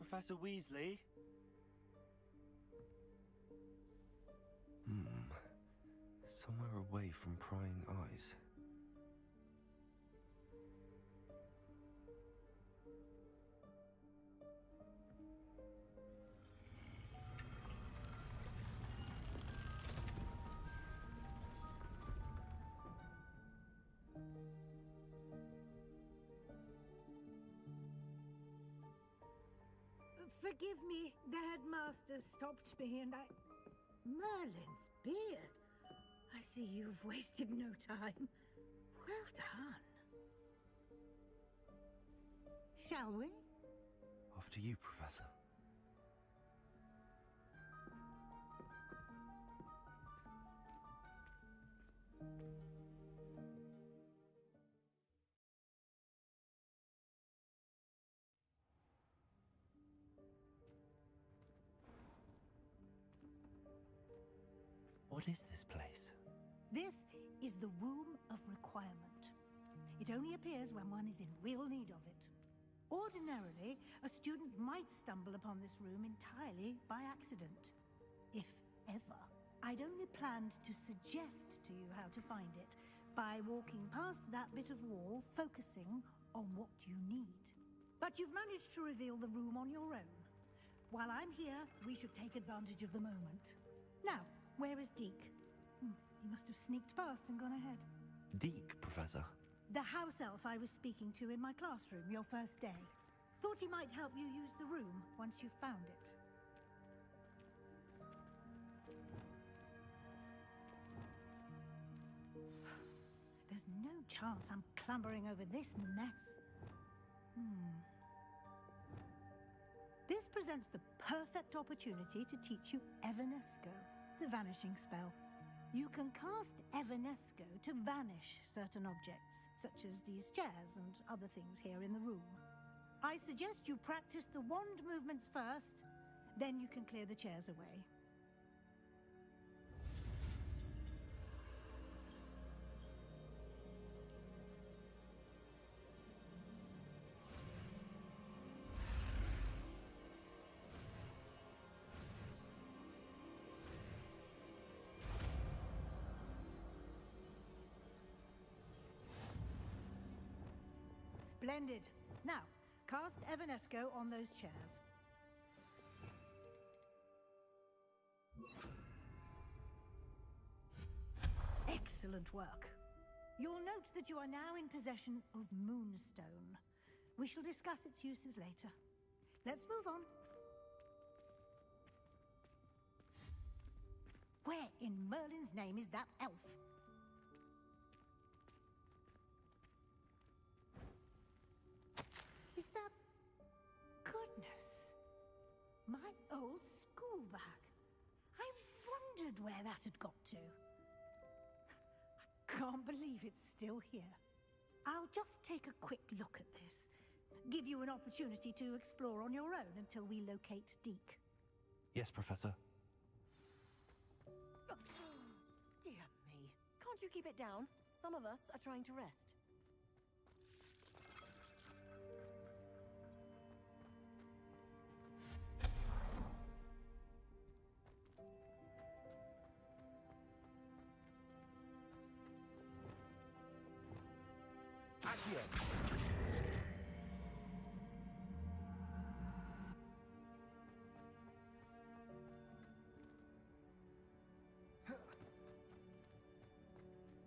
Professor Weasley? Somewhere away from prying eyes. Forgive me, the headmaster stopped me and I... Merlin's beard. I see you've wasted no time. Well done. Shall we? After you, Professor. What is this place? This is the Room of Requirement. It only appears when one is in real need of it. Ordinarily, a student might stumble upon this room entirely by accident. If ever. I'd only planned to suggest to you how to find it by walking past that bit of wall, focusing on what you need. But you've managed to reveal the room on your own. While I'm here, we should take advantage of the moment. Now, where is Deke? He must have sneaked past and gone ahead. Deke, Professor. The house elf I was speaking to in my classroom your first day. Thought he might help you use the room once you've found it. There's no chance I'm clambering over this mess. This presents the perfect opportunity to teach you Evanesco, the vanishing spell. You can cast Evanesco to vanish certain objects, such as these chairs and other things here in the room. I suggest you practice the wand movements first, then you can clear the chairs away. Splendid. Now, cast Evanesco on those chairs. Excellent work. You'll note that you are now in possession of Moonstone. We shall discuss its uses later. Let's move on. Where in Merlin's name is that elf? Is that... Goodness. My old school bag. I wondered where that had got to. I can't believe it's still here. I'll just take a quick look at this. Give you an opportunity to explore on your own until we locate Deke. Yes, Professor. Dear me. Can't you keep it down? Some of us are trying to rest.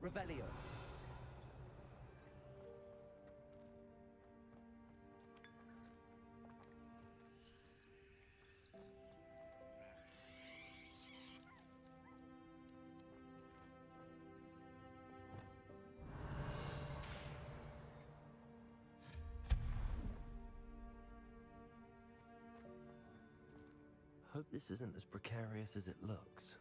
Revelio. Hope this isn't as precarious as it looks.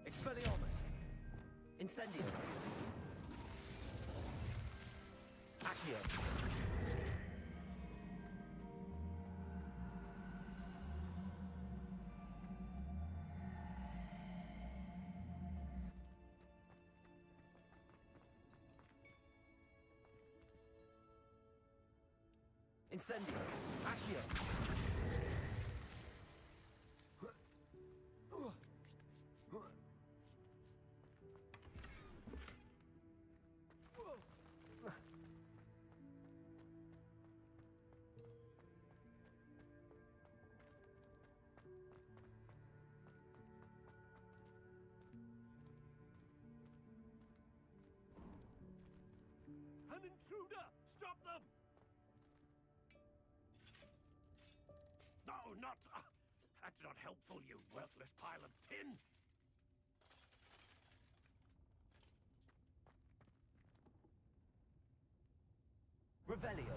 Expelliarmus. Incendio. Accio. Incendio. Accio. An intruder! Stop them! No, not... that's not helpful, you worthless pile of tin! Revelio.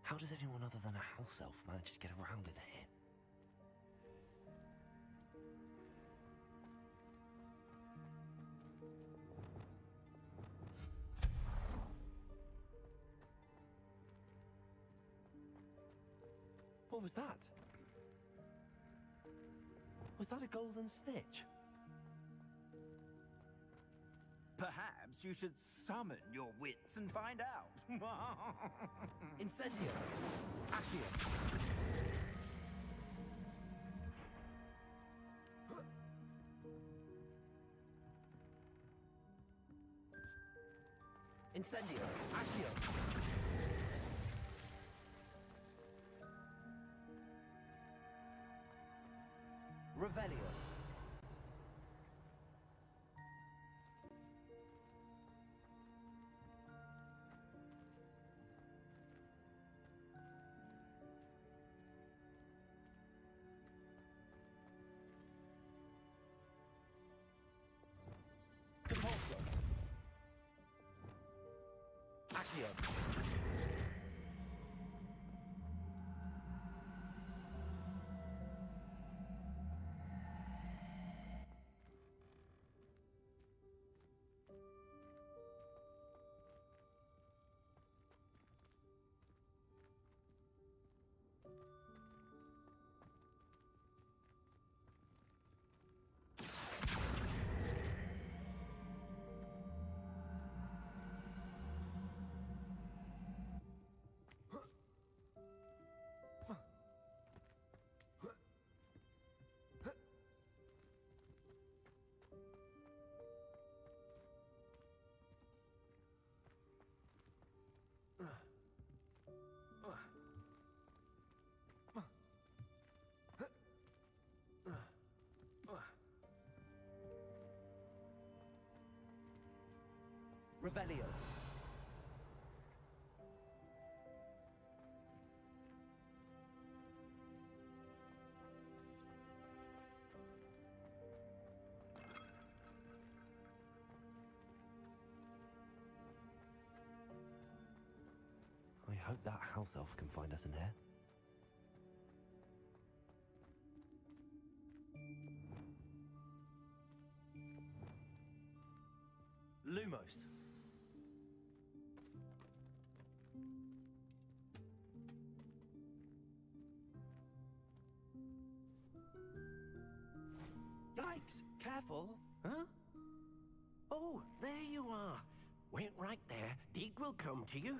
How does anyone other than a house elf manage to get around in here? What was that? Was that a golden snitch? Perhaps you should summon your wits and find out. Incendio. Accio. Incendio. Accio. Revelio. Compulso. Accio. Revelio. I hope that house elf can find us in here. Lumos. Yikes! Careful! Huh? Oh, there you are. Wait right there. Deke will come to you.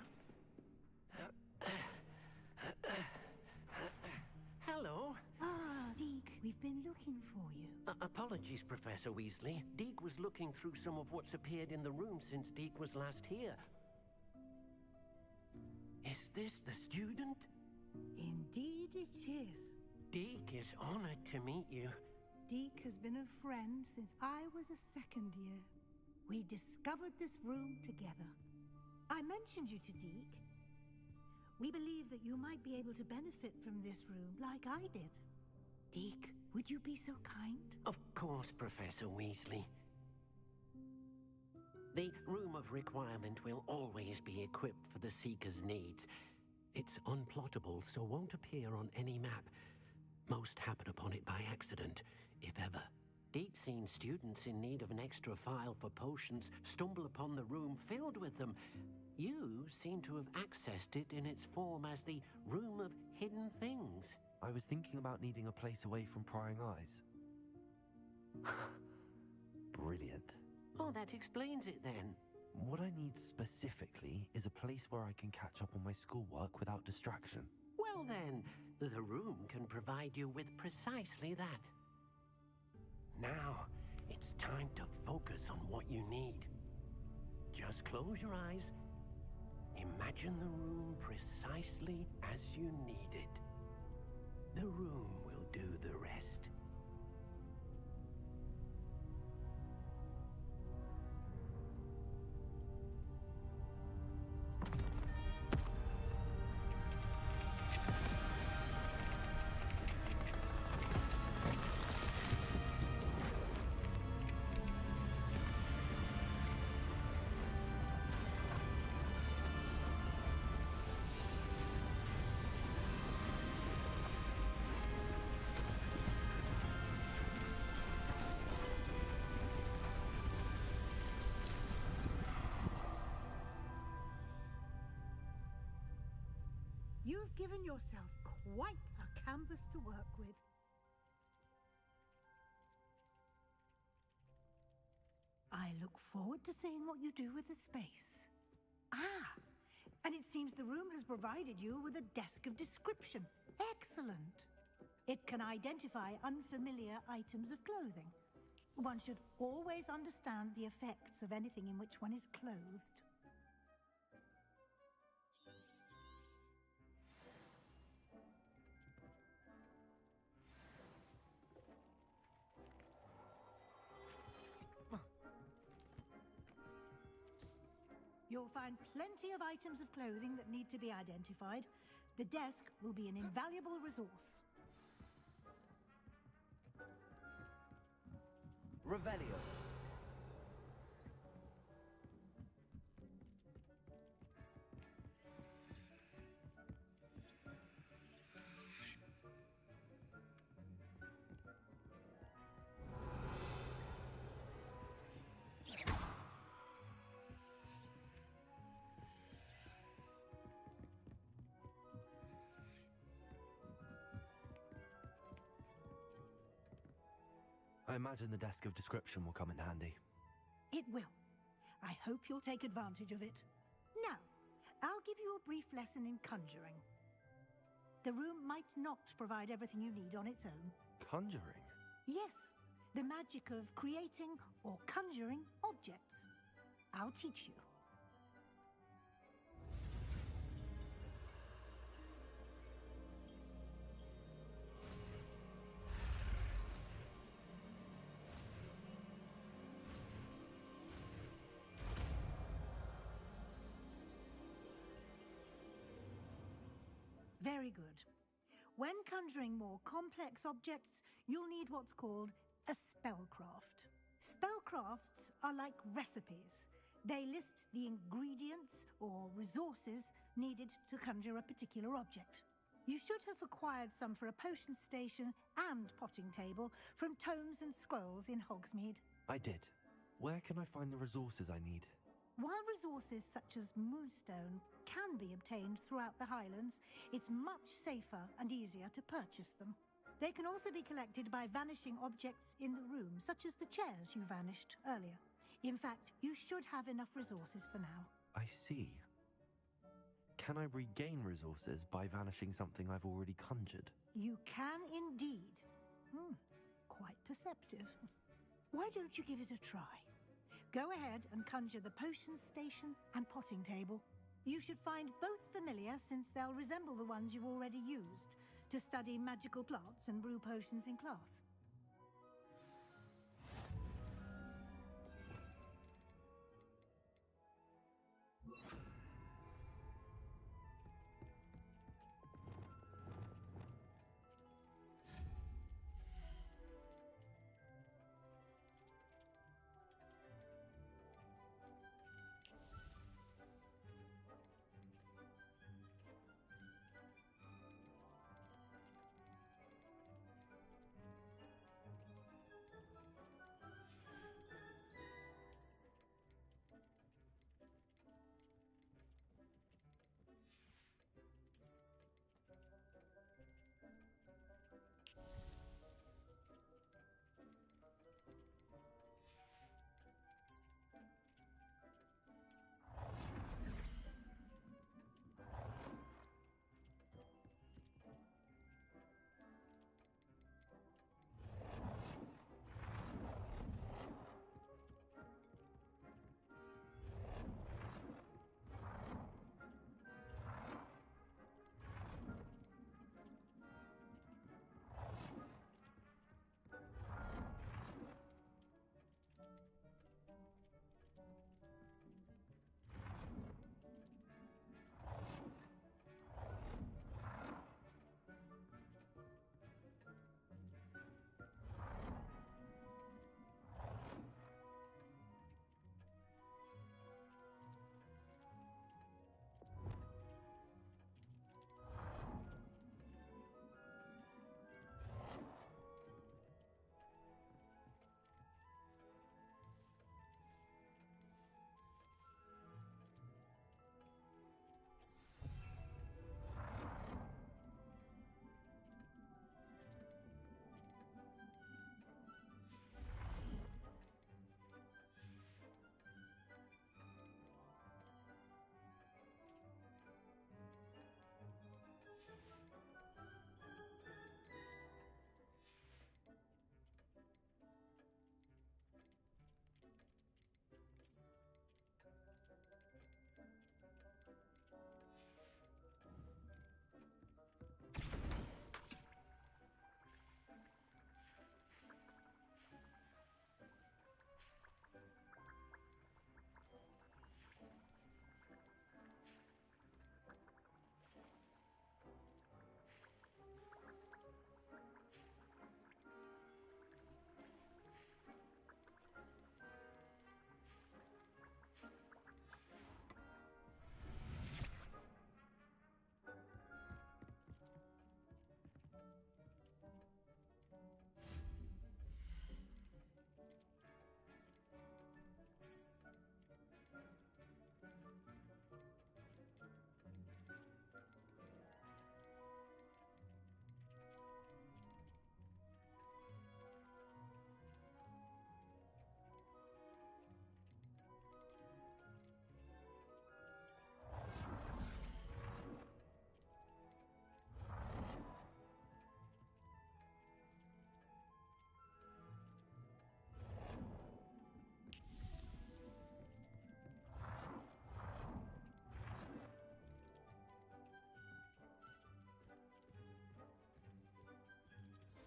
Hello. Ah, Deke, we've been looking for you. Apologies, Professor Weasley. Deke was looking through some of what's appeared in the room since Deke was last here. Is this the student? Indeed Deke is honored to meet you. Deke has been a friend since I was a second year. We discovered this room together. I mentioned you to Deke. We believe that you might be able to benefit from this room like I did. Deke, would you be so kind? Of course, Professor Weasley. The Room of Requirement will always be equipped for the Seeker's needs. It's unplottable, so won't appear on any map. Most happen upon it by accident, if ever. Deke's seen students in need of an extra file for potions stumble upon the room filled with them. You seem to have accessed it in its form as the Room of Hidden Things. I was thinking about needing a place away from prying eyes. Brilliant. Oh, that explains it then. What I need specifically is a place where I can catch up on my schoolwork without distraction. Well then, the room can provide you with precisely that. Now, it's time to focus on what you need. Just close your eyes. Imagine the room precisely as you need it. The room will do the rest. You've given yourself quite a canvas to work with. I look forward to seeing what you do with the space. Ah, and it seems the room has provided you with a desk of description. Excellent. It can identify unfamiliar items of clothing. One should always understand the effects of anything in which one is clothed. You'll find plenty of items of clothing that need to be identified. The desk will be an invaluable resource. Revelio. I imagine the desk of description will come in handy. It will. I hope you'll take advantage of it. Now, I'll give you a brief lesson in conjuring. The room might not provide everything you need on its own. Conjuring? Yes, the magic of creating or conjuring objects. I'll teach you. Very good. When conjuring more complex objects, you'll need what's called a spellcraft. Spellcrafts are like recipes. They list the ingredients or resources needed to conjure a particular object. You should have acquired some for a potion station and potting table from tomes and scrolls in Hogsmeade. I did. Where can I find the resources I need? While resources such as moonstone can be obtained throughout the Highlands, it's much safer and easier to purchase them. They can also be collected by vanishing objects in the room, such as the chairs you vanished earlier. In fact, you should have enough resources for now. I see. Can I regain resources by vanishing something I've already conjured? You can indeed. Quite perceptive. Why don't you give it a try? Go ahead and conjure the potion station and potting table. You should find both familiar since they'll resemble the ones you've already used. to study magical plants and brew potions in class.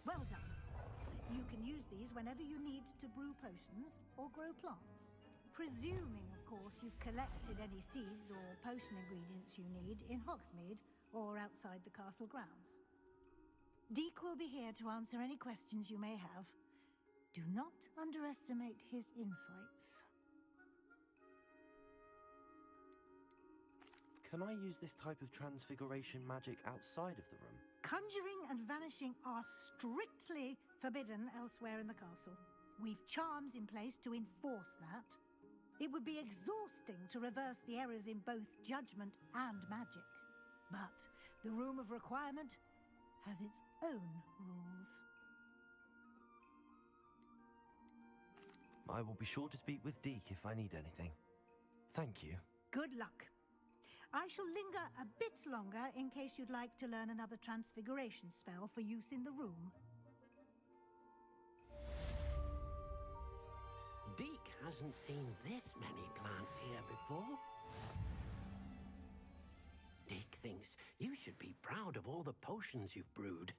Well done. You can use these whenever you need to brew potions or grow plants. Presuming, of course, you've collected any seeds or potion ingredients you need in Hogsmeade or outside the castle grounds. Deke will be here to answer any questions you may have. Do not underestimate his insights. Can I use this type of transfiguration magic outside of the room? Conjuring and vanishing are strictly forbidden elsewhere in the castle. We've charms in place to enforce that. It would be exhausting to reverse the errors in both judgment and magic. But the Room of Requirement has its own rules. I will be sure to speak with Deke if I need anything. Thank you. Good luck. I shall linger a bit longer in case you'd like to learn another transfiguration spell for use in the room. Deke hasn't seen this many plants here before. Deke thinks you should be proud of all the potions you've brewed.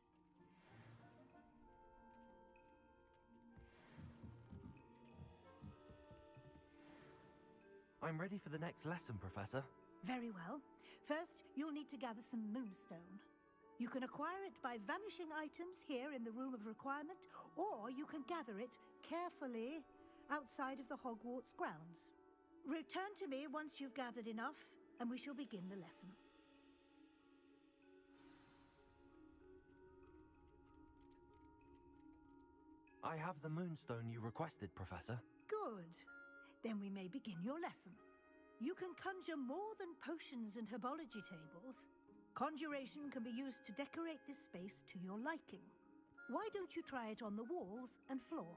I'm ready for the next lesson, Professor. Very well. First, you'll need to gather some moonstone. You can acquire it by vanishing items here in the Room of Requirement, or you can gather it carefully outside of the Hogwarts grounds. Return to me once you've gathered enough, and we shall begin the lesson. I have the moonstone you requested, Professor. Good. Then we may begin your lesson. You can conjure more than potions and herbology tables. Conjuration can be used to decorate this space to your liking. Why don't you try it on the walls and floor?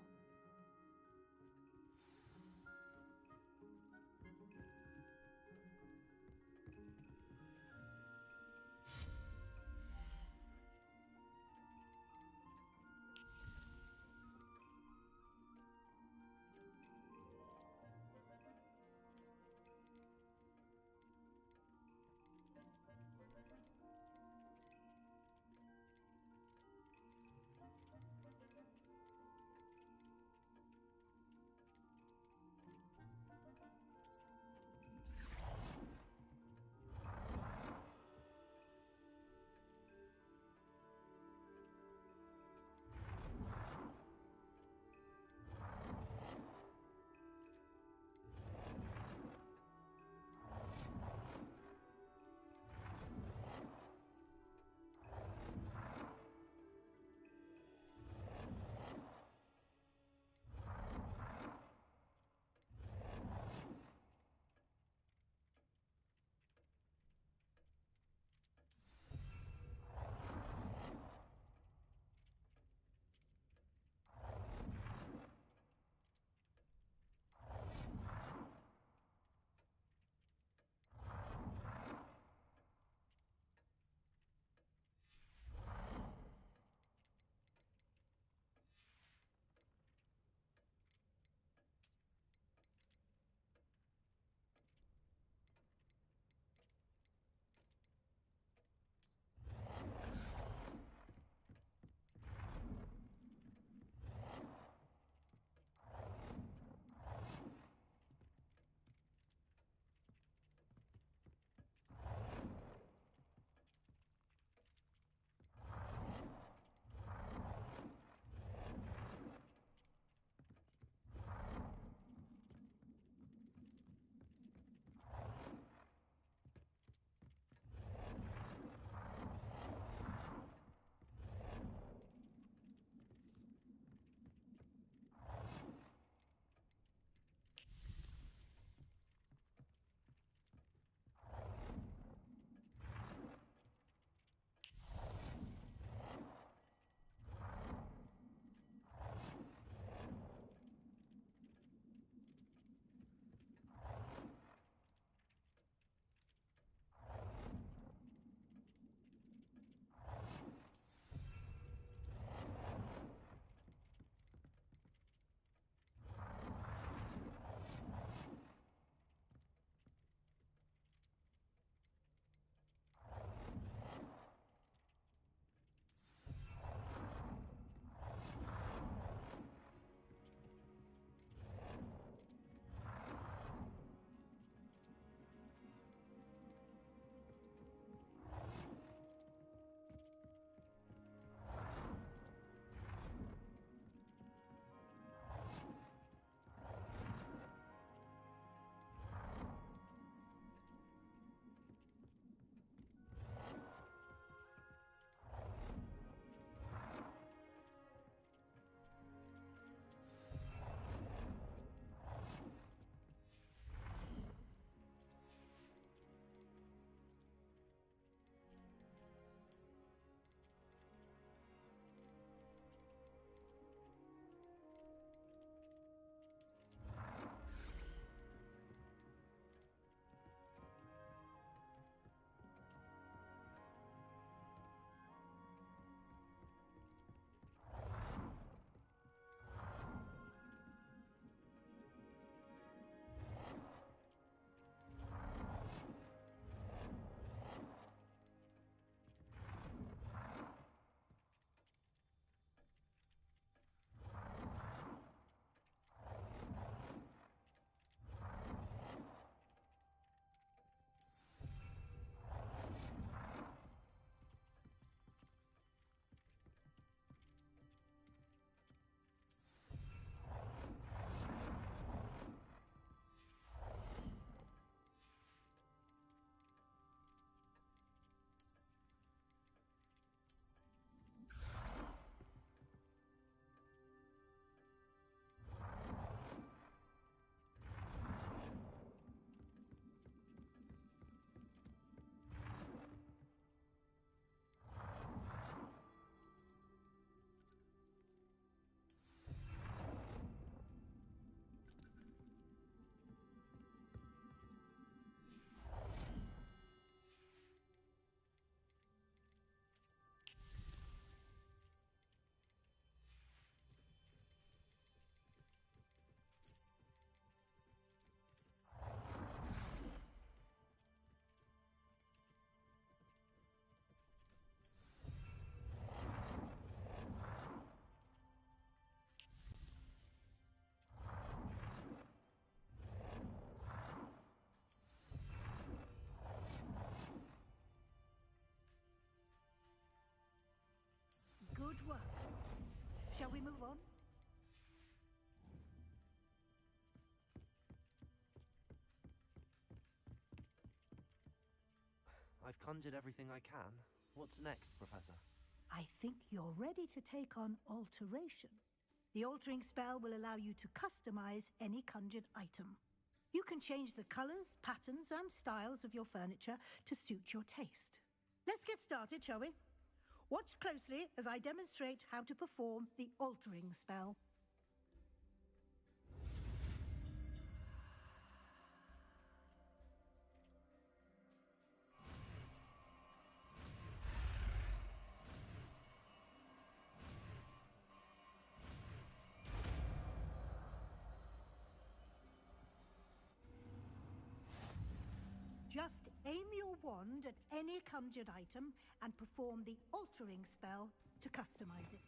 Shall we move on? I've conjured everything I can. What's next, Professor? I think you're ready to take on alteration. The altering spell will allow you to customize any conjured item. You can change the colors, patterns, and styles of your furniture to suit your taste. Let's get started, shall we? Watch closely as I demonstrate how to perform the altering spell. Just aim your wand at any conjured item and perform the altering spell to customize it.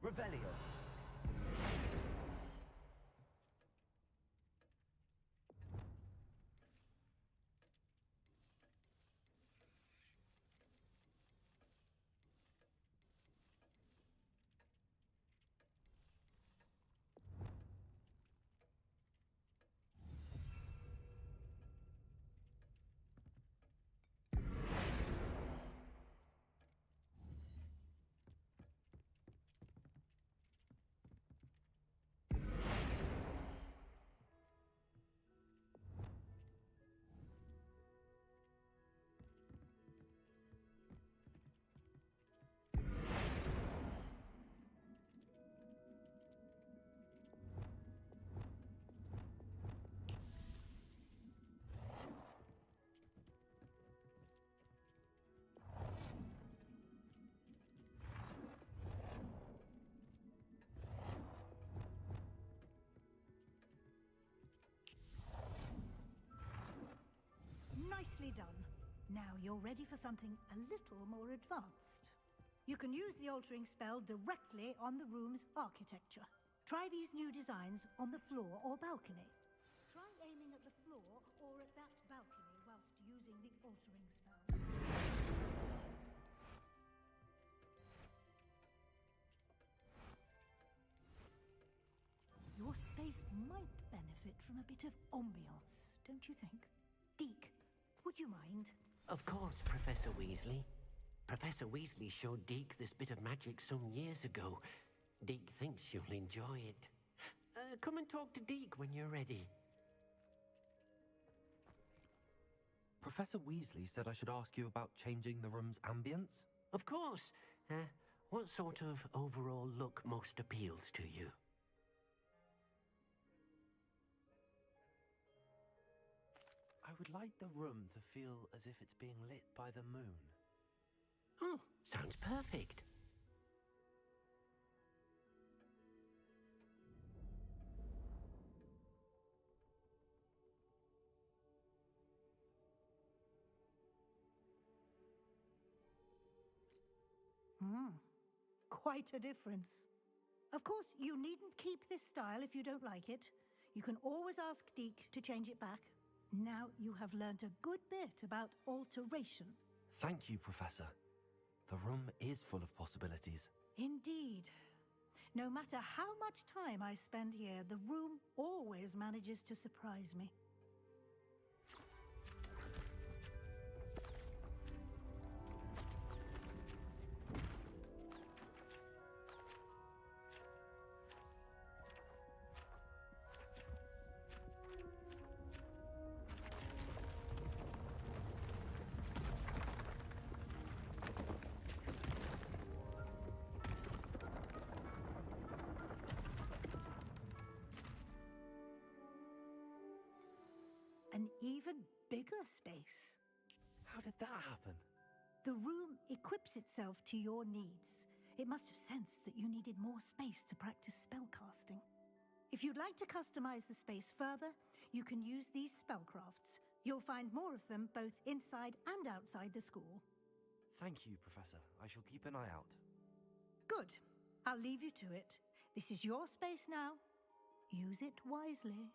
Revelio. Nicely done. Now you're ready for something a little more advanced. You can use the altering spell directly on the room's architecture. Try these new designs on the floor or balcony. Try aiming at the floor or at that balcony whilst using the altering spell. Your space might benefit from a bit of ambiance, don't you think? Deke, would you mind? Of course, Professor Weasley. Professor Weasley showed Deke this bit of magic some years ago. Deke thinks you'll enjoy it. Come and talk to Deke when you're ready. Professor Weasley said I should ask you about changing the room's ambience? Of course. What sort of overall look most appeals to you? I would like the room to feel as if it's being lit by the moon. Oh, sounds perfect. Quite a difference. Of course, you needn't keep this style if you don't like it. You can always ask Deke to change it back. Now you have learnt a good bit about alteration. Thank you, Professor. The room is full of possibilities. Indeed. No matter how much time I spend here, the room always manages to surprise me. an even bigger space. How did that happen? The room equips itself to your needs. It must have sensed that you needed more space to practice spellcasting. If you'd like to customize the space further, you can use these spellcrafts. You'll find more of them both inside and outside the school. Thank you, Professor. I shall keep an eye out. Good. I'll leave you to it. This is your space now. Use it wisely.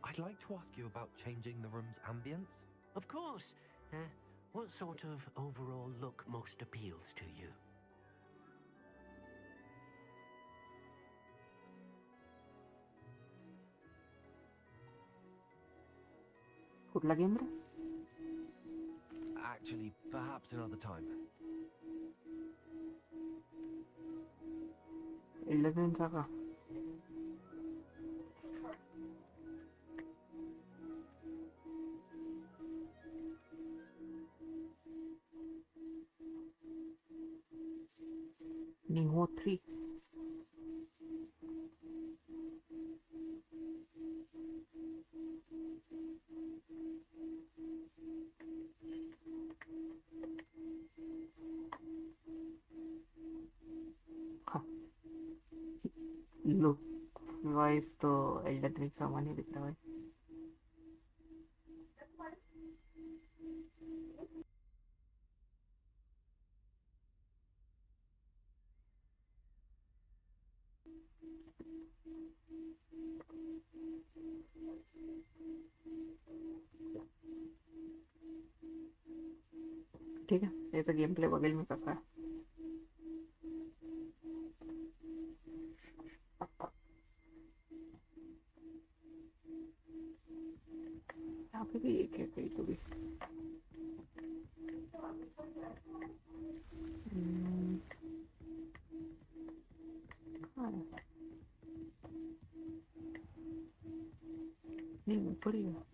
I'd like to ask you about changing the room's ambience. Of course. What sort of overall look most appeals to you? कुठला game रे? Actually, perhaps another time. 11 चा का? Neo 3. Look wise तो electric सामान ही दिख रहा है। ठीक है, ये तो गेम प्ले बगल में फंसा है। यहाँ पे भी एक है कहीं तो भी। कहाँ है? नहीं ऊपर ही है।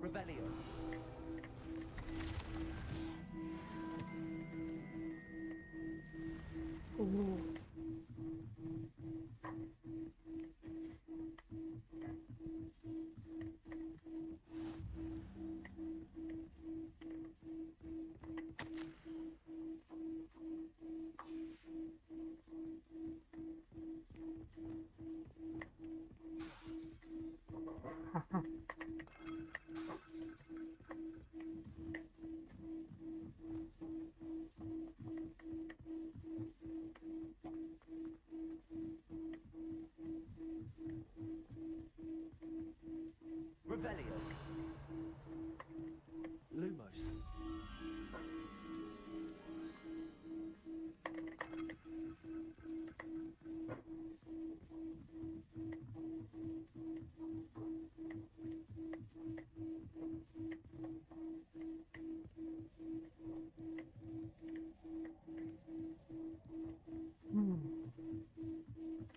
Revelio. Revelio. Lumos.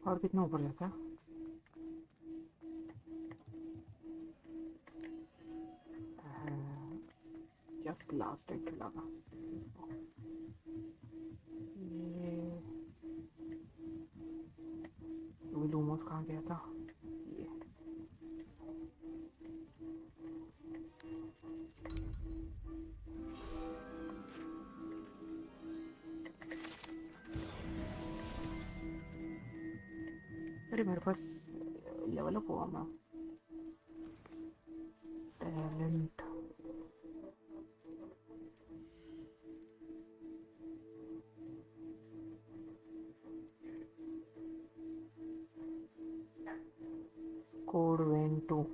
और कितना ऊपर जाता है? जस्ट लास्ट एक लगा ये लूमोस कहाँ गया था? ये अरे मेरे पास लेवल अप हुआ मैं टैलेंट कोड वेन 2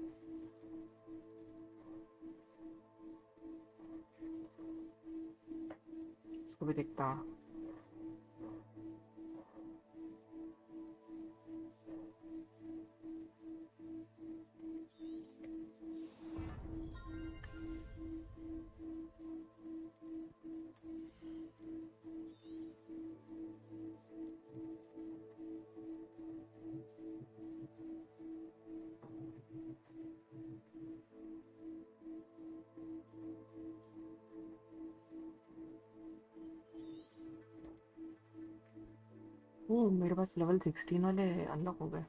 इसको भी देखता हूँ। ओ मेरे पास लेवल 16 वाले अनलॉक हो गए।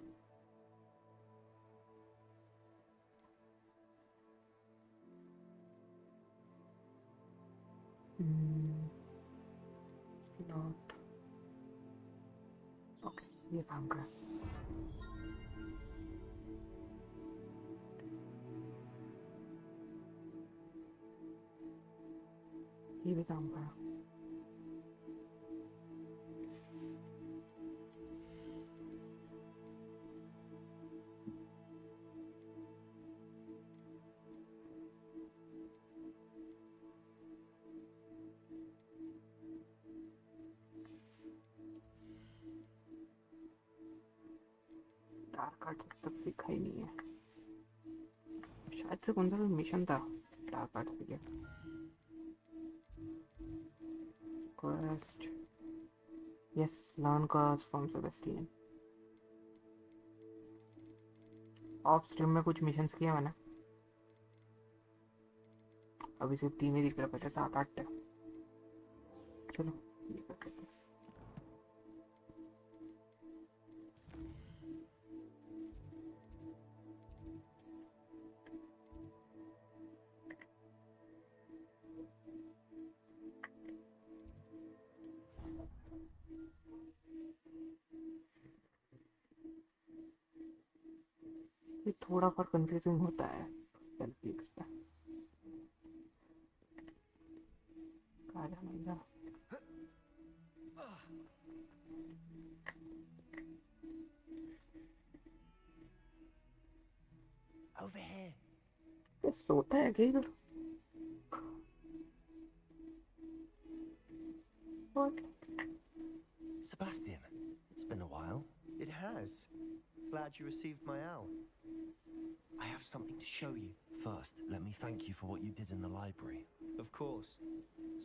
नॉट ओके ये काम कर ये भी काम कर डार्क आर्ट तक सीखा ही नहीं है शायद से कौन सा मिशन था डार्क आर्ट सीखे quest yes learn curves from Sebastian of stream में कुछ मिशंस किया मैंने अभी सिर्फ 3 ही दिख रहा पहले 7-8 चलो ये करते हैं ये थोड़ा पर कंफ्यूजिंग होता है सेल्फिक्स पे कहाँ जाना इधर Over here. ये सोता है क्या इधर What? Sebastian, it's been a while. It has. Glad you received my owl. I have something to show you. First, let me thank you for what you did in the library. Of course.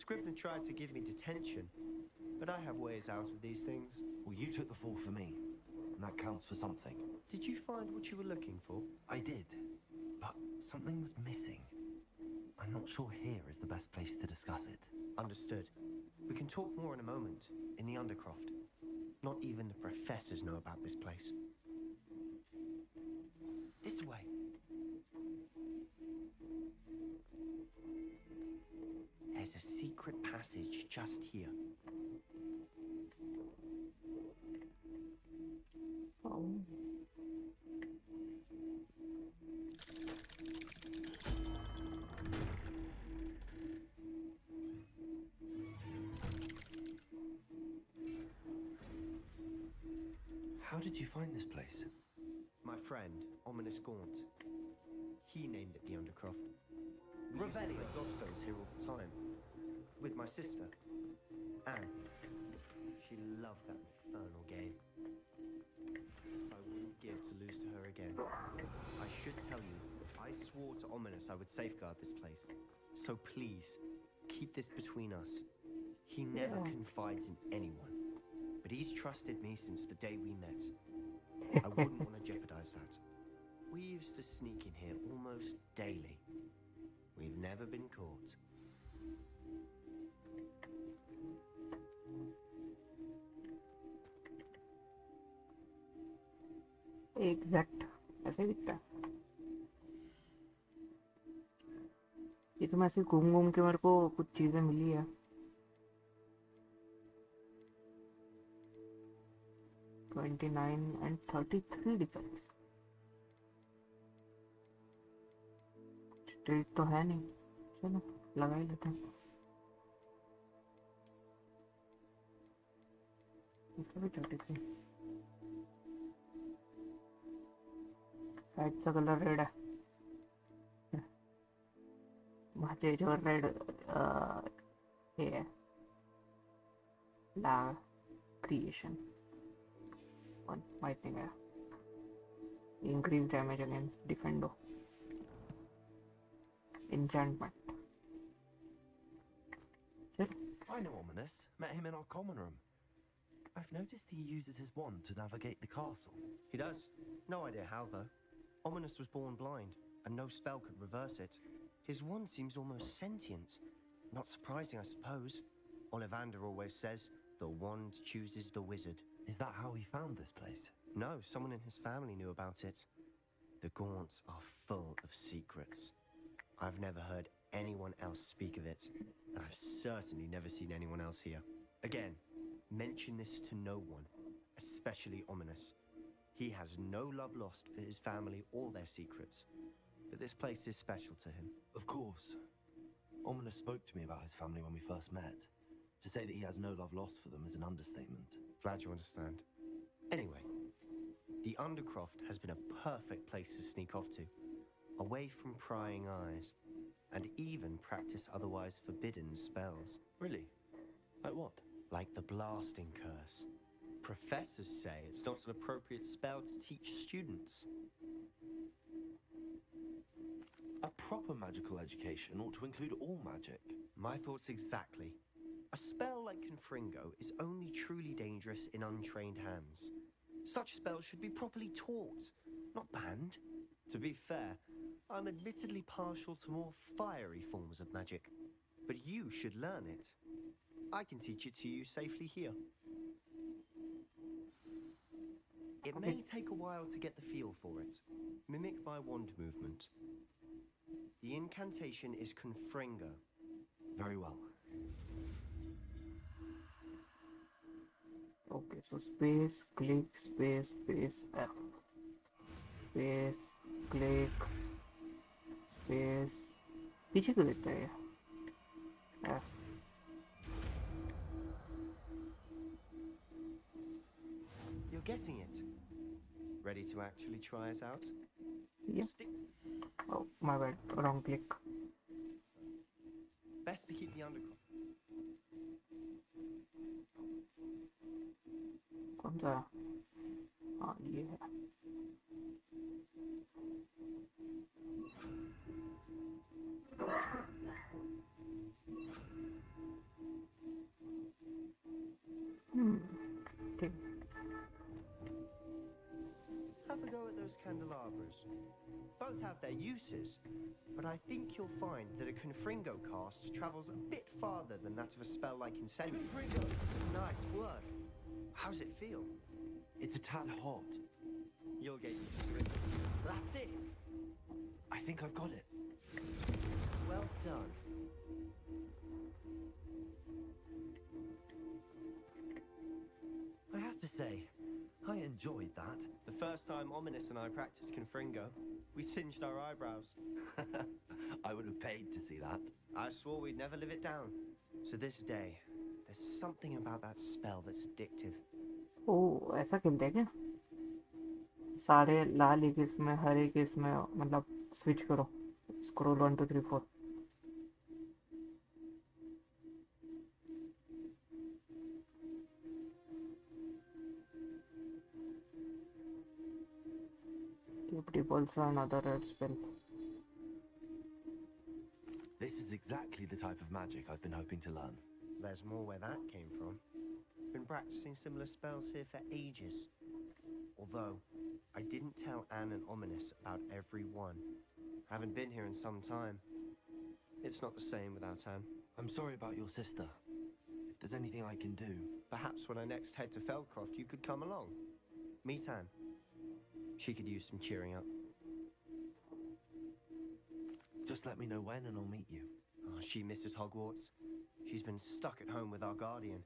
Scribner tried to give me detention, but I have ways out of these things. Well, you took the fall for me, and that counts for something. Did you find what you were looking for? I did, but something was missing. I'm not sure here is the best place to discuss it. Understood. We can talk more in a moment, in the Undercroft. Not even the professors know about this place. This way. There's a secret passage just here. Oh. How did you find this place? My friend, Ominous Gaunt. He named it the Undercroft. We used to play gobstones here all the time. With my sister, Anne. She loved that infernal game. So I wouldn't give to lose to her again. I should tell you, I swore to Ominous I would safeguard this place. So please, keep this between us. He never confides in anyone. But he's trusted me since the day we met. I wouldn't want to jeopardize that. We used to sneak in here almost daily. We've never been caught. Exact ऐसे ही दिखता है। ये तो मैं ऐसे घूम घूम के मेरे को कुछ चीजें मिली है। and 33 defence. स्ट्रेट तो है नहीं, चलो लगा ही लेते हैं। इसका भी 33। हेड का कलर रेड है। मुझे जो रेड ये है ला क्रिएशन one lightning है। increase damage against defendo enchantment। I know Ominous. Met him in our common room. I've noticed he uses his wand to navigate the castle. He does. No idea how, though. Ominous was born blind, and no spell could reverse it. His wand seems almost sentient. Not surprising, I suppose. Ollivander always says, the wand chooses the wizard. Is that how he found this place? No, someone in his family knew about it. The Gaunts are full of secrets. I've never heard anyone else speak of it, and I've certainly never seen anyone else here. Again, mention this to no one, especially Ominous. He has no love lost for his family or their secrets, but this place is special to him. Of course. Ominous spoke to me about his family when we first met. To say that he has no love lost for them is an understatement. Glad you understand. Anyway, the Undercroft has been a perfect place to sneak off to, away from prying eyes, and even practice otherwise forbidden spells. Really? Like what? Like the blasting curse. Professors say it's not an appropriate spell to teach students. A proper magical education ought to include all magic. My thoughts exactly. A spell like Confringo is only truly dangerous in untrained hands. Such spells should be properly taught, not banned. To be fair, I'm admittedly partial to more fiery forms of magic, but you should learn it. I can teach it to you safely here. It may take a while to get the feel for it. Mimic my wand movement. The incantation is Confringo. Very well. Okay, so space, click, space, space, F. Space, click, space. पीछे क्यों देता है F. You're getting it. Ready to actually try it out? Yep. Stick. Oh, my bad. Wrong click. Best to keep the undercroft. कौन सा? हाँ ये है। ठीक। Have a go at those candelabras. Both have their uses, but I think you'll find that a Confringo cast travels a bit farther than that of a spell like Incendio. Confringo! Nice work. How's it feel? It's a tad hot. You'll get used to it. That's it! I think I've got it. Well done. I have to say, I enjoyed that. The first time Ominous and I practiced Confringo, we singed our eyebrows. I would have paid to see that. I swore we'd never live it down. To this day, there's something about that spell that's addictive. ओह ऐसा खेलते हैं क्या? सारे लाल एक इसमें हरे के इसमें मतलब स्विच करो, scroll 1 2 3 4. Keep repulsor and other red spells. This is exactly the type of magic I've been hoping to learn. There's more where that came from. Been practicing similar spells here for ages. Although, I didn't tell Anne and Ominous about every one. Haven't been here in some time. It's not the same without Anne. I'm sorry about your sister. If there's anything I can do... Perhaps when I next head to Feldcroft, you could come along. Meet Anne. She could use some cheering up. Just let me know when and I'll meet you. Oh, she misses Hogwarts. She's been stuck at home with our guardian,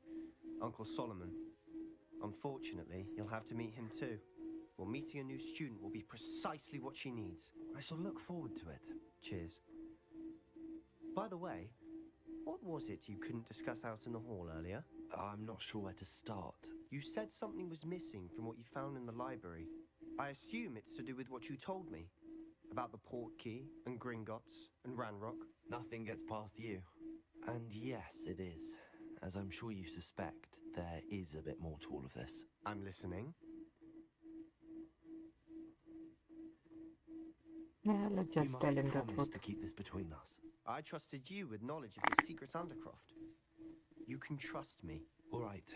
Uncle Solomon. Unfortunately, you'll have to meet him too. Well, meeting a new student will be precisely what she needs. I shall look forward to it. Cheers. By the way, what was it you couldn't discuss out in the hall earlier? I'm not sure where to start. You said something was missing from what you found in the library. I assume it's to do with what you told me. About the port key, and Gringotts, and Ranrock. Nothing gets past you. And yes, it is. As I'm sure you suspect, there is a bit more to all of this. I'm listening. Yeah, let's You just must tell him the promise truth. to keep this between us. I trusted you with knowledge of the secret Undercroft. You can trust me. All right.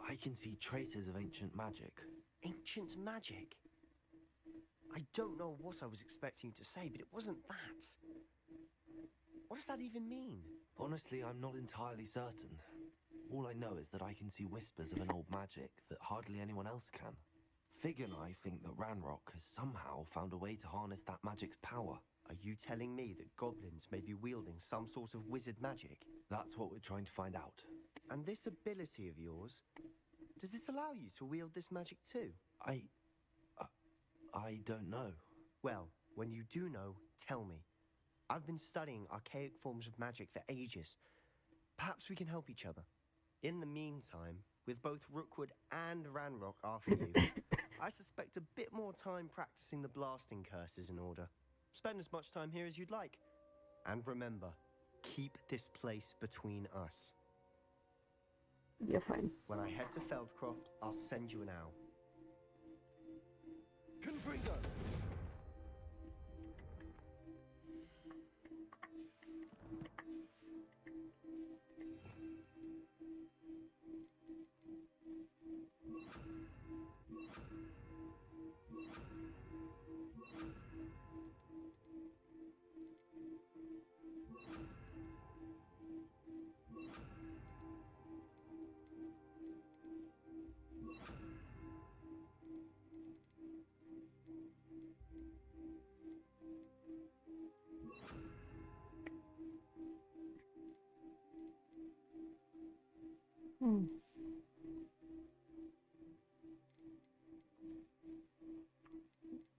I can see traces of ancient magic. Ancient magic? I don't know what I was expecting to say, but it wasn't that. What does that even mean? Honestly, I'm not entirely certain. All I know is that I can see whispers of an old magic that hardly anyone else can. Fig and I think that Ranrock has somehow found a way to harness that magic's power. Are you telling me that goblins may be wielding some sort of wizard magic? That's what we're trying to find out. And this ability of yours, does it allow you to wield this magic too? I don't know. Well, when you do know, tell me. I've been studying archaic forms of magic for ages. Perhaps we can help each other. In the meantime, with both Rookwood and Ranrock after you, I suspect a bit more time practicing the blasting curses in order. Spend as much time here as you'd like. And remember, keep this place between us. Yeah, fine. When I head to Feldcroft, I'll send you an owl. Confringo!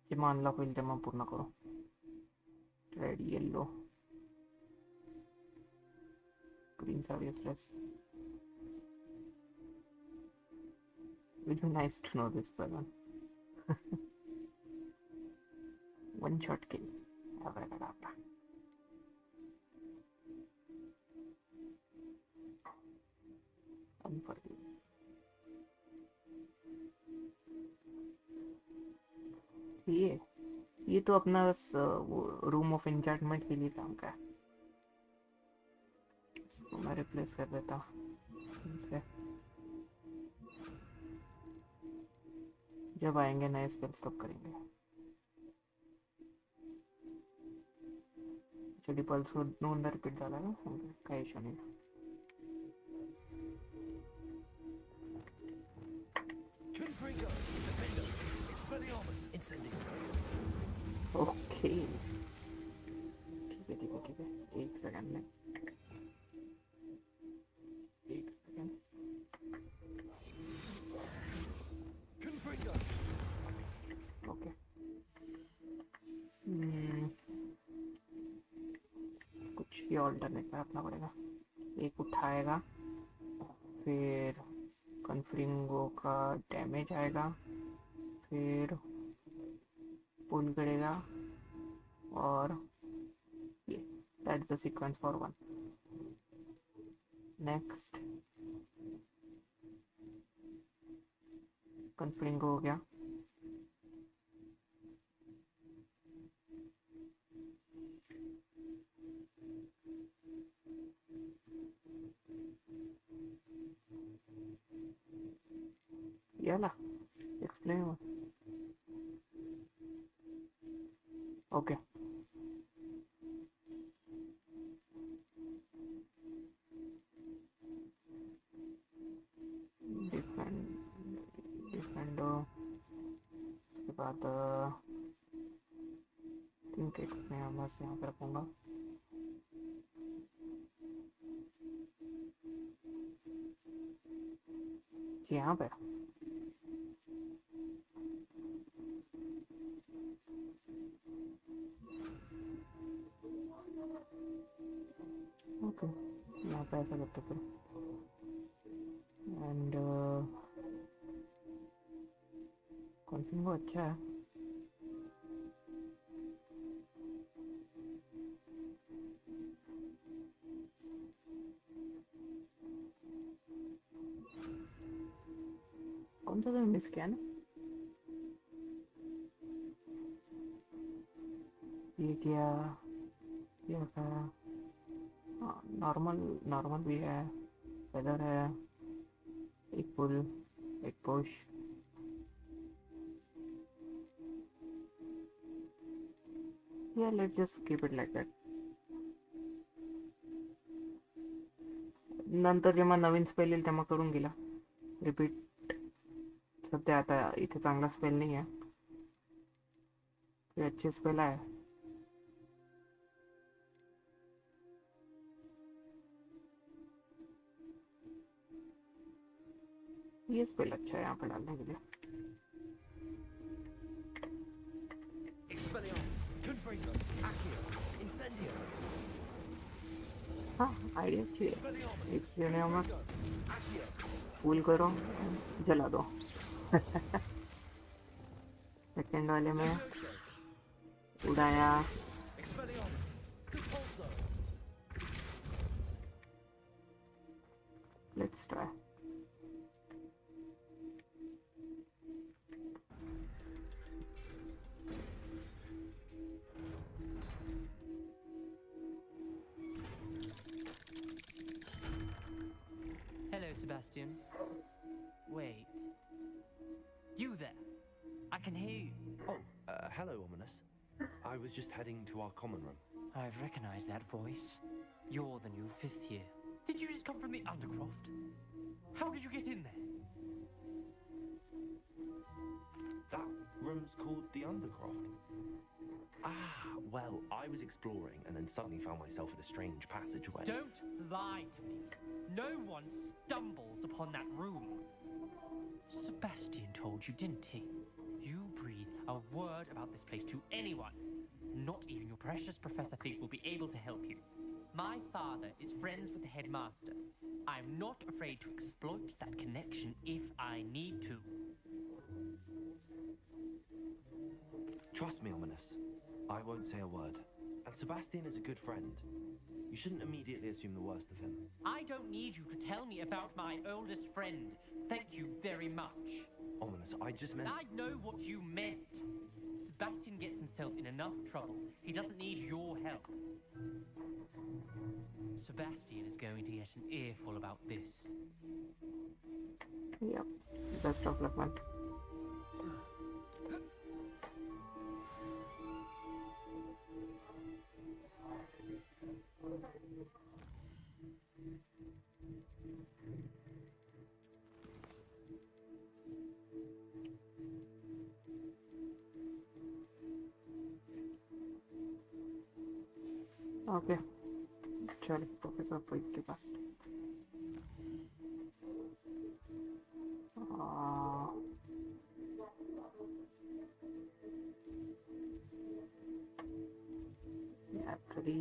जेव्हा unlock होईल तेव्हा पूर्ण करू. Red yellow greens are useless. It would be nice to know this pattern. One shot kill. Abracadabra. Unforgivable. ये तो अपना room of enchantment के लिए काम का है. इसको मैं रिप्लेस कर देता हूँ. जब आएंगे नए स्पेल्स तब करेंगे. चलिए पल्स को नोन रिपीट डालेगा का इशू नहीं. ओके ठीक है एक सेकंड में. ओके कुछ ही ऑल्टरनेट में रखना पड़ेगा. एक उठाएगा, फिर कन्फ्रिंगो का डैमेज आएगा, फिर ऑन करेगा और ये that's the sequence for 1. Next configuring हो गया. याला एक्सप्लेन. ओके डिफेंड उसके बाद थिंक मैं बस यहाँ पे रखूँगा. जी यहाँ पे ओके यहाँ पे ऐसा करते फिर. एंड कॉन्फिग अच्छा है. कौन सा तो मिस किया ना. ये क्या नॉर्मल भी है. वेदर है. एक पुल एक push. Yeah, let's just keep it like that. नंतर जेव्हा नवीन स्पेल येईल तेव्हा करून गेला रिपीट. सध्या आता इथे चांगला स्पेल नाही आहे. ये अच्छे स्पेल आहे. ये स्पेल अच्छा है यहाँ पे डालने के लिए. हाँ आइडिया अच्छी है. एक्सपेलियर्स फूल करो जला दो. सेकेंड वाले में उड़ाया. Let's try. Hello, Sebastian. Wait. You there? I can hear you. Oh, hello, Ominous. I was just heading to our common room. I've recognized that voice. You're the new 5th year. Did you just come from the Undercroft? How did you get in there? That room's called the Undercroft. Ah, well, I was exploring and then suddenly found myself in a strange passageway. Don't lie to me. No one stumbles upon that room. Sebastian told you, didn't he? You breathe a word about this place to anyone. Not even your precious Professor Fig will be able to help you. My father is friends with the headmaster. I'm not afraid to exploit that connection if I need to. Trust me, Ominous. I won't say a word. And Sebastian is a good friend. You shouldn't immediately assume the worst of him. I don't need you to tell me about my oldest friend. Thank you very much. Ominous, I just meant... I know what you meant. Sebastian gets himself in enough trouble. He doesn't need your help. Sebastian is going to get an earful about this. Yep, best of luck, man. Okay चलो professor फ्रिक के पास. Library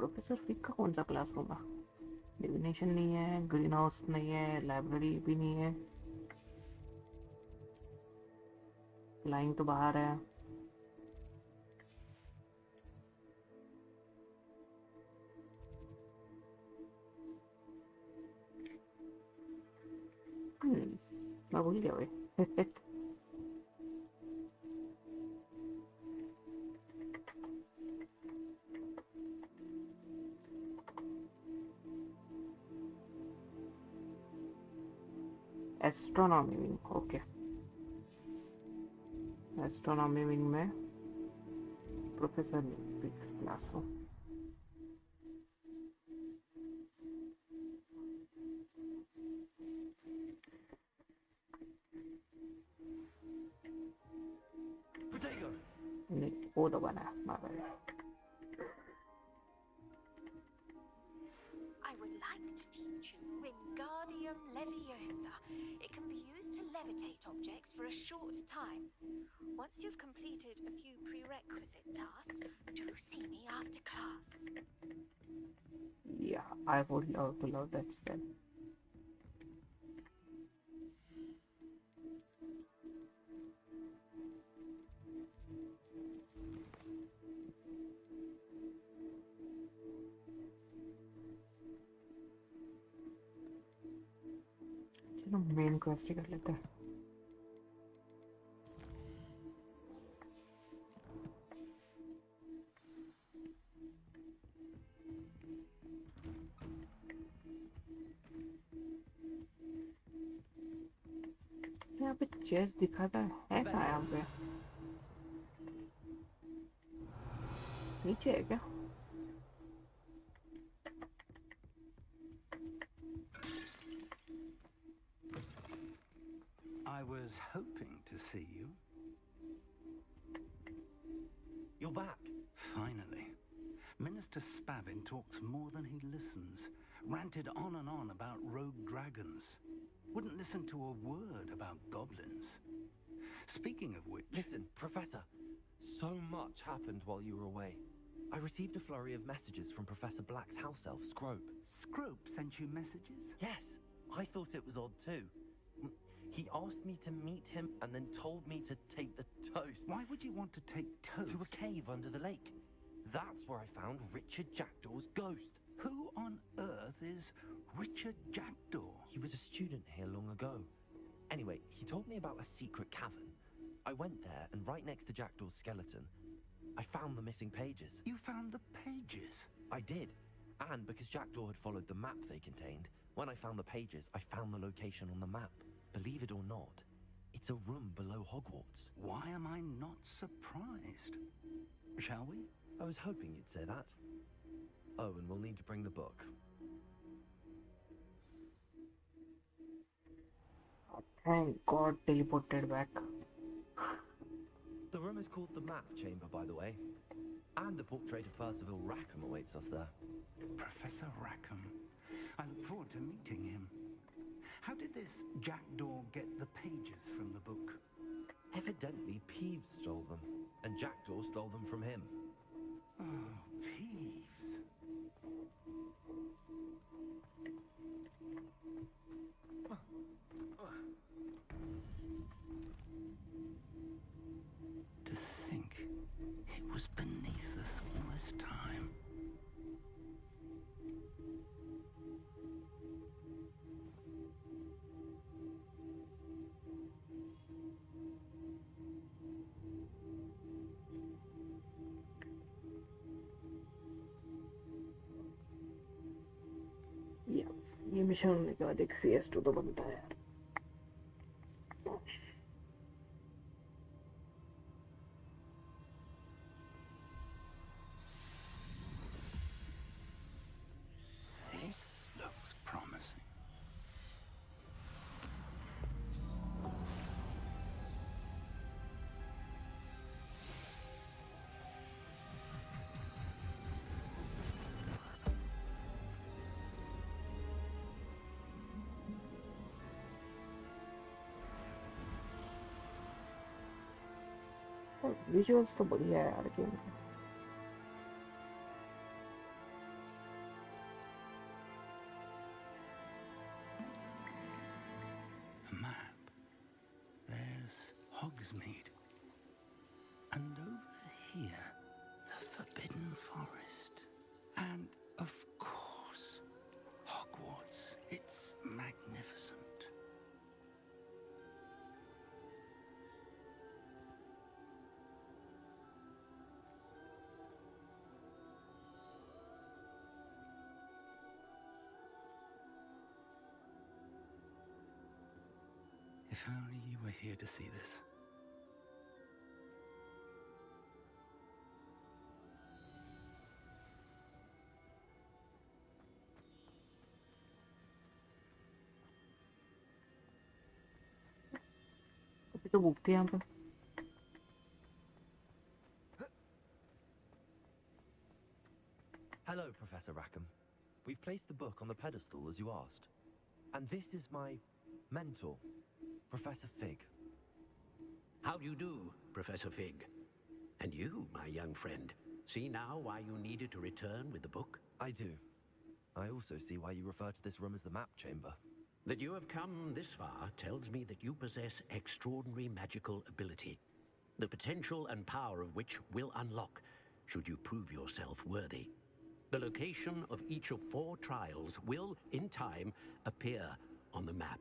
professor फिक का कौन सा classroom है? Divination नहीं है, green house नहीं है, लाइब्रेरी भी नहीं है, फ्लाइंग तो बाहर है। मैं भूल गया भाई। Astronomy wing, okay. Astronomy wing में प्रोफेसर फिक्स क्लासरूम। नहीं, वो दबाना है। I would like to teach you Wingardium Leviosa. It can be used to levitate objects for a short time. Once you've completed a few prerequisite tasks, do see me after class. Yeah, I would love to love that spell. चलो main quest कर लेते हैं। यहाँ पे chess दिखाता है कहाँ? यहाँ पे नीचे है क्या? I was hoping to see you. You're back. Finally. Minister Spavin talks more than he listens. Ranted on and on about rogue dragons. Wouldn't listen to a word about goblins. Speaking of which... Listen, Professor. So much happened while you were away. I received a flurry of messages from Professor Black's house elf, Scrope. Scrope sent you messages? Yes. I thought it was odd too. He asked me to meet him and then told me to take the toast. Why would you want to take toast? To a cave under the lake. That's where I found Richard Jackdaw's ghost. Who on earth is Richard Jackdaw? He was a student here long ago. Anyway, he told me about a secret cavern. I went there, and right next to Jackdaw's skeleton, I found the missing pages. You found the pages? I did. And because Jackdaw had followed the map they contained, when I found the pages, I found the location on the map. Believe it or not, it's a room below Hogwarts. Why am I not surprised? Shall we? I was hoping you'd say that. Oh, and we'll need to bring the book. Thank God, teleported back. The room is called the Map Chamber, by the way. And a portrait of Percival Rackham awaits us there. Professor Rackham. I look forward to meeting him. How did this Jackdaw get the pages from the book? Evidently, Peeves stole them, and Jackdaw stole them from him. Oh, Peeves. To think it was beneath us all this time. ये mission होने के बाद एक CS2 तो बनता है यार। This looks promising. Visuals तो बढ़िया है यार गेम के। Hogsmeade. And over here, the Forbidden Forest. And, of course, Hogwarts. It's magnificent. If only you were here to see this. अभी तो बुक थी यहाँ पे। Hello, Professor Rackham. We've placed the book on the pedestal as you asked. And this is my mentor, Professor Fig. How do you do, Professor Fig? And you, my young friend, see now why you needed to return with the book? I do. I also see why you refer to this room as the map chamber. That you have come this far tells me that you possess extraordinary magical ability, the potential and power of which will unlock should you prove yourself worthy. The location of each of 4 trials will, in time, appear on the map.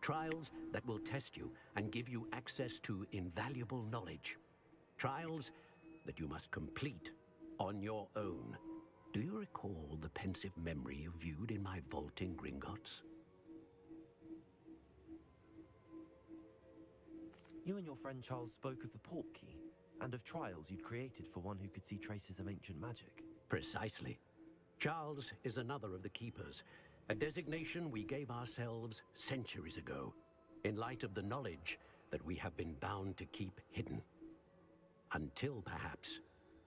Trials that will test you and give you access to invaluable knowledge. Trials that you must complete on your own. Do you recall the pensive memory you viewed in my vault in Gringotts? You and your friend Charles spoke of the port key, and of trials you'd created for one who could see traces of ancient magic. Precisely. Charles is another of the Keepers, a designation we gave ourselves centuries ago, in light of the knowledge that we have been bound to keep hidden. Until perhaps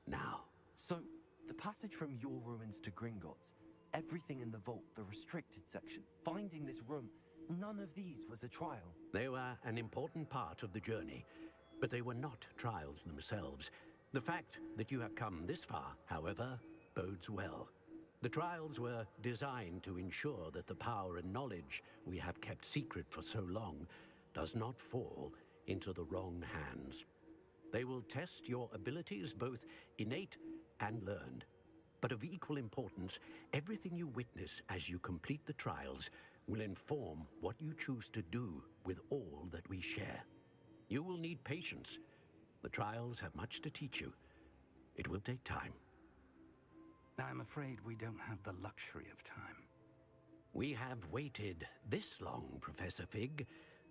now. So, the passage from your ruins to Gringotts, everything in the vault, the restricted section, finding this room, none of these was a trial. They were an important part of the journey, but they were not trials themselves. The fact that you have come this far, however, bodes well. The trials were designed to ensure that the power and knowledge we have kept secret for so long does not fall into the wrong hands. They will test your abilities, both innate and learned. But of equal importance, everything you witness as you complete the trials will inform what you choose to do with all that we share. You will need patience. The trials have much to teach you. It will take time. I'm afraid we don't have the luxury of time. We have waited this long, Professor Fig.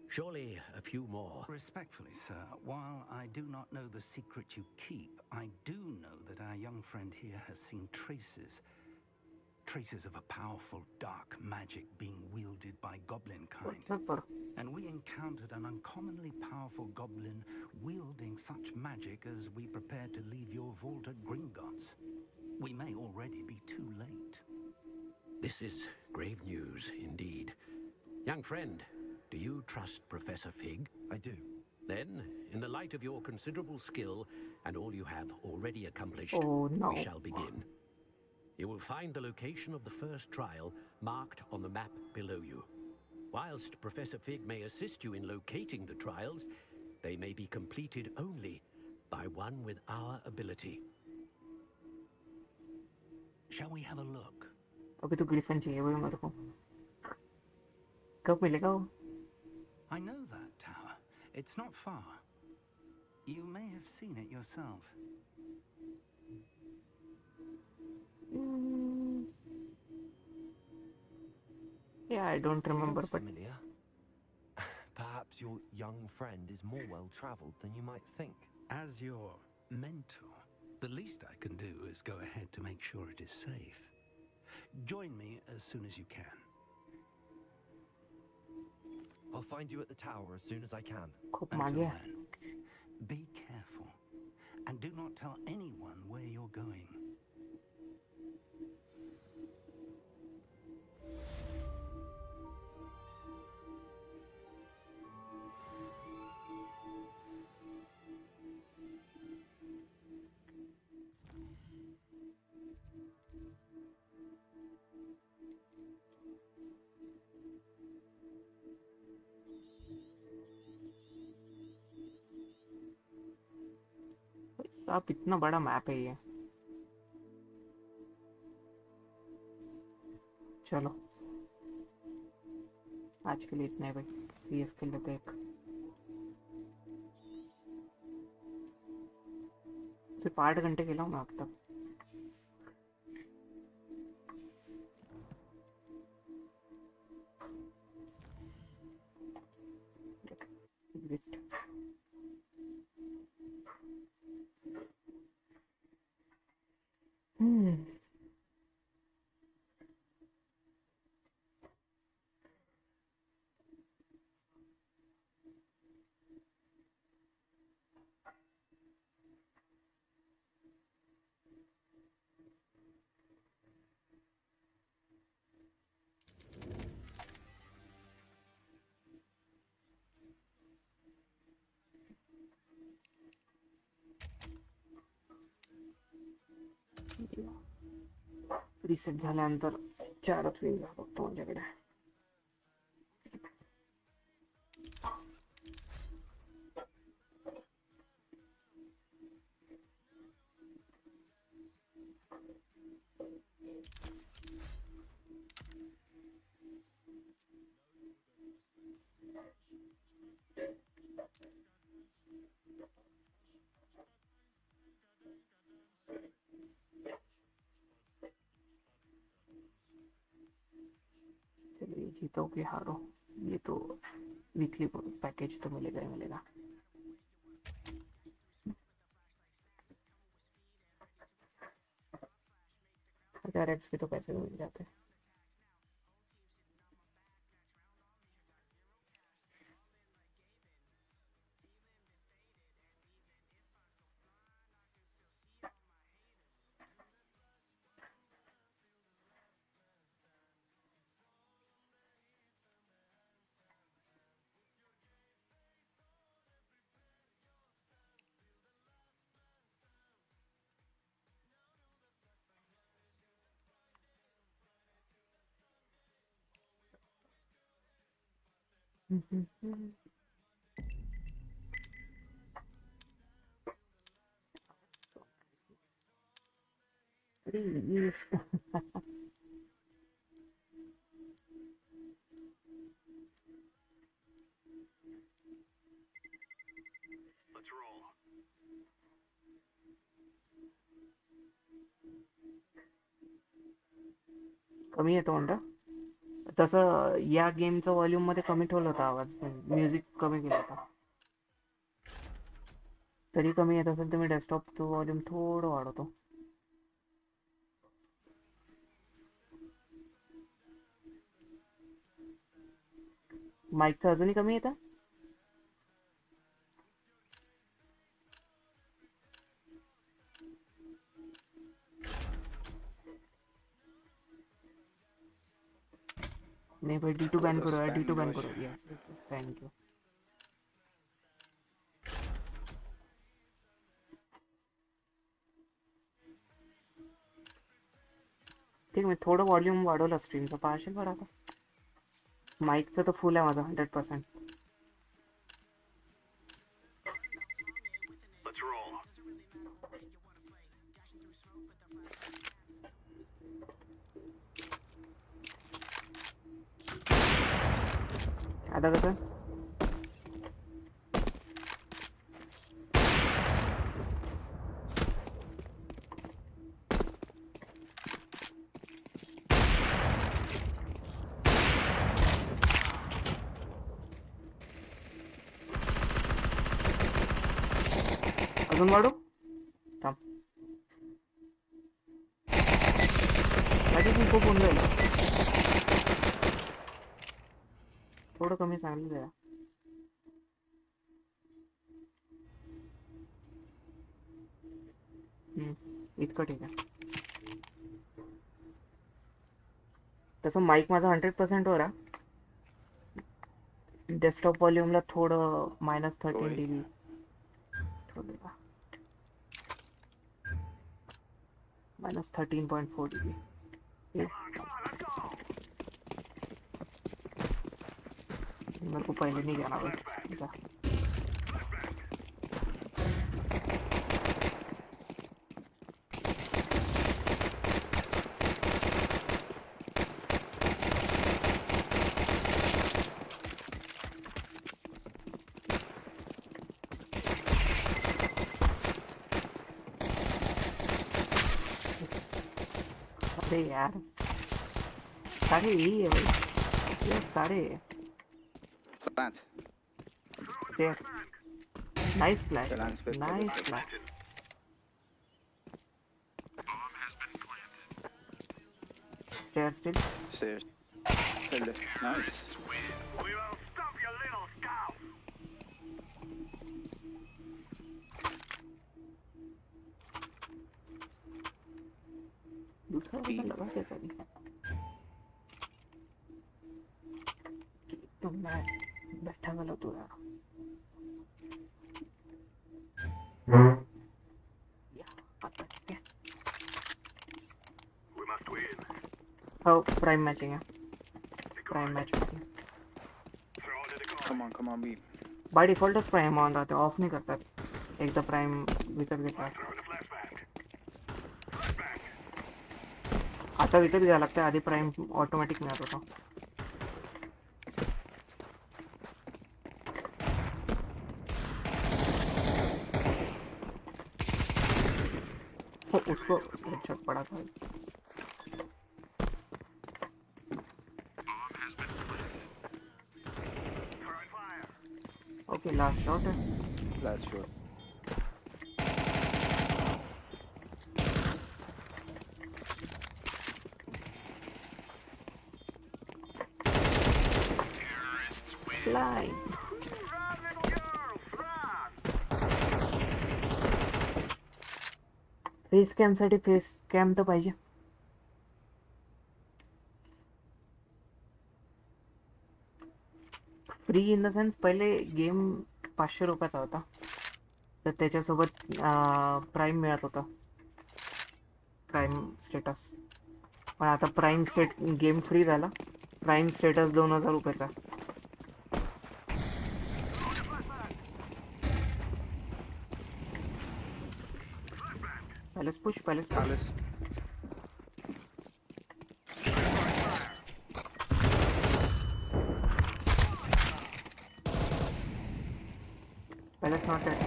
Surely a few more. Respectfully, sir, while I do not know the secret you keep, I do know that our young friend here has seen traces of a powerful dark magic being wielded by goblin kind. And we encountered an uncommonly powerful goblin wielding such magic as we prepared to leave your vault at Gringotts. We may already be too late. This is grave news indeed. Young friend, do you trust Professor Fig? I do. Then, in the light of your considerable skill and all you have already accomplished, Oh, no. we shall begin. You will find the location of the first trial marked on the map below you. Whilst Professor Fig may assist you in locating the trials, they may be completed only by one with our ability. Shall we have a look? अभी तो Griffin चाहिए भाई मेरे को। कब मिलेगा वो? I know that tower. It's not far. You may have seen it yourself. Yeah, I don't remember, Looks but familiar. Perhaps your young friend is more well-traveled than you might think. As your mentor, the least I can do is go ahead to make sure it is safe. Join me as soon as you can. I'll find you at the tower as soon as I can. खूब Until मांगे। then, be careful and do not tell anyone where you're going. आप इतना बड़ा map है ये। चलो आज के लिए इतना है भाई, सीएस के लिए एक सिर्फ 8 घंटे खेला हूँ मैं अब तक। रिसेट झाल्यानंतर 4च विंग फक्त माझ्याकडे. चलिए जीतो कि हारो, ये तो वीकली पैकेज तो मिलेगा ही मिलेगा. हजार एक्सपी तो पैसे मिल जाते हैं. Please. Let's roll. कमी येतो म्हणता. तसं या गेमचं व्हॉल्यूम मध्ये कमी ठेवलं होता आवाज, म्युझिक कमी केलं होता. तरी कमी येत असेल तर मी डेस्कटॉपचं व्हॉल्यूम थोडं वाढवतो. माईकचं अजूनही कमी येतं. नहीं भाई D2 बैन करो यार, D2 बैन करो यार. Thank you. ठीक, मी थोडं व्हॉल्यूम वाढवलं स्ट्रीमचं, पाहशील बरं आता. माईकचं तर फुल आहे माझं 100%. Let's roll. आता कसं अजून वाढू. थांब, माझी पण खूप होऊन जाईल. थोडं कमी सांगलं जरा. इतकं ठीक आहे. तसं माईक माझा 100% वर आहे. डेस्कटॉप व्हॉल्यूमला थोडं -13 dB ठेवलेला. -13.4 dB. मेरे को पहले नहीं जाना भाई. अबे यार सारे यही है भाई, ये सारे Plant. there. Nice flash, Plants पे nice flash. There still. Stairs. Nice. We will stop your little scout. दूसरा बंदा लगा कैसा नहीं? तो मैं बैठा वाला तो यार We must win. Oh, prime matching है, prime match matching. Come on, B. By default is prime on रहता है, off नहीं करता. Take the prime विकेट के साथ. आता विकेट गया लगता है, आधी prime automatic में आता था. उसको हेडशॉट पड़ा था. Okay, last shot है. Last shot. Fly. Face cam साठी फेस कॅम तर पाहिजे. फ्री इन द सेन्स पहिले गेम 500 रुपयाचा होता, तर त्याच्यासोबत प्राईम मिळत होता, प्राईम स्टेटस. पण आता प्राईम गेम फ्री झाला, प्राईम स्टेटस 2000 रुपयाचा. Palace push, Palace. Palace. Palace not dead.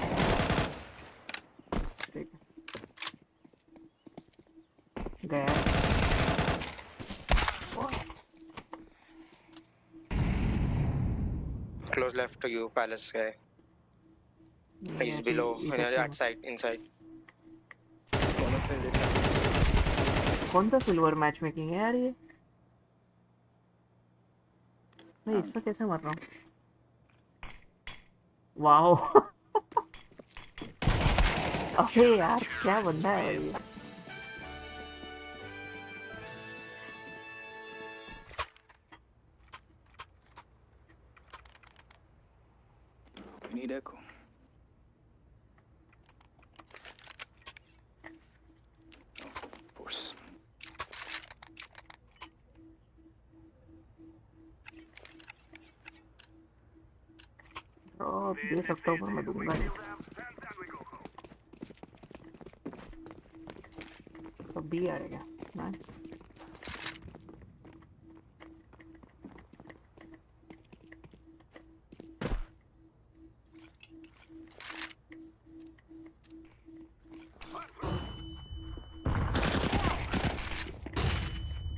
ठीक है. गया. Close left to you, Palace guy. He's below, on your that side, inside. कौन सा सिल्वर मैच मेकिंग है यार ये? मैं इसमें कैसे मर रहा हूँ? वाओ. अबे यार क्या बंदा है ये? We need echo. दे सकता हूँ पर मैं दूंगा नहीं. तो बी आ रहेगा ना.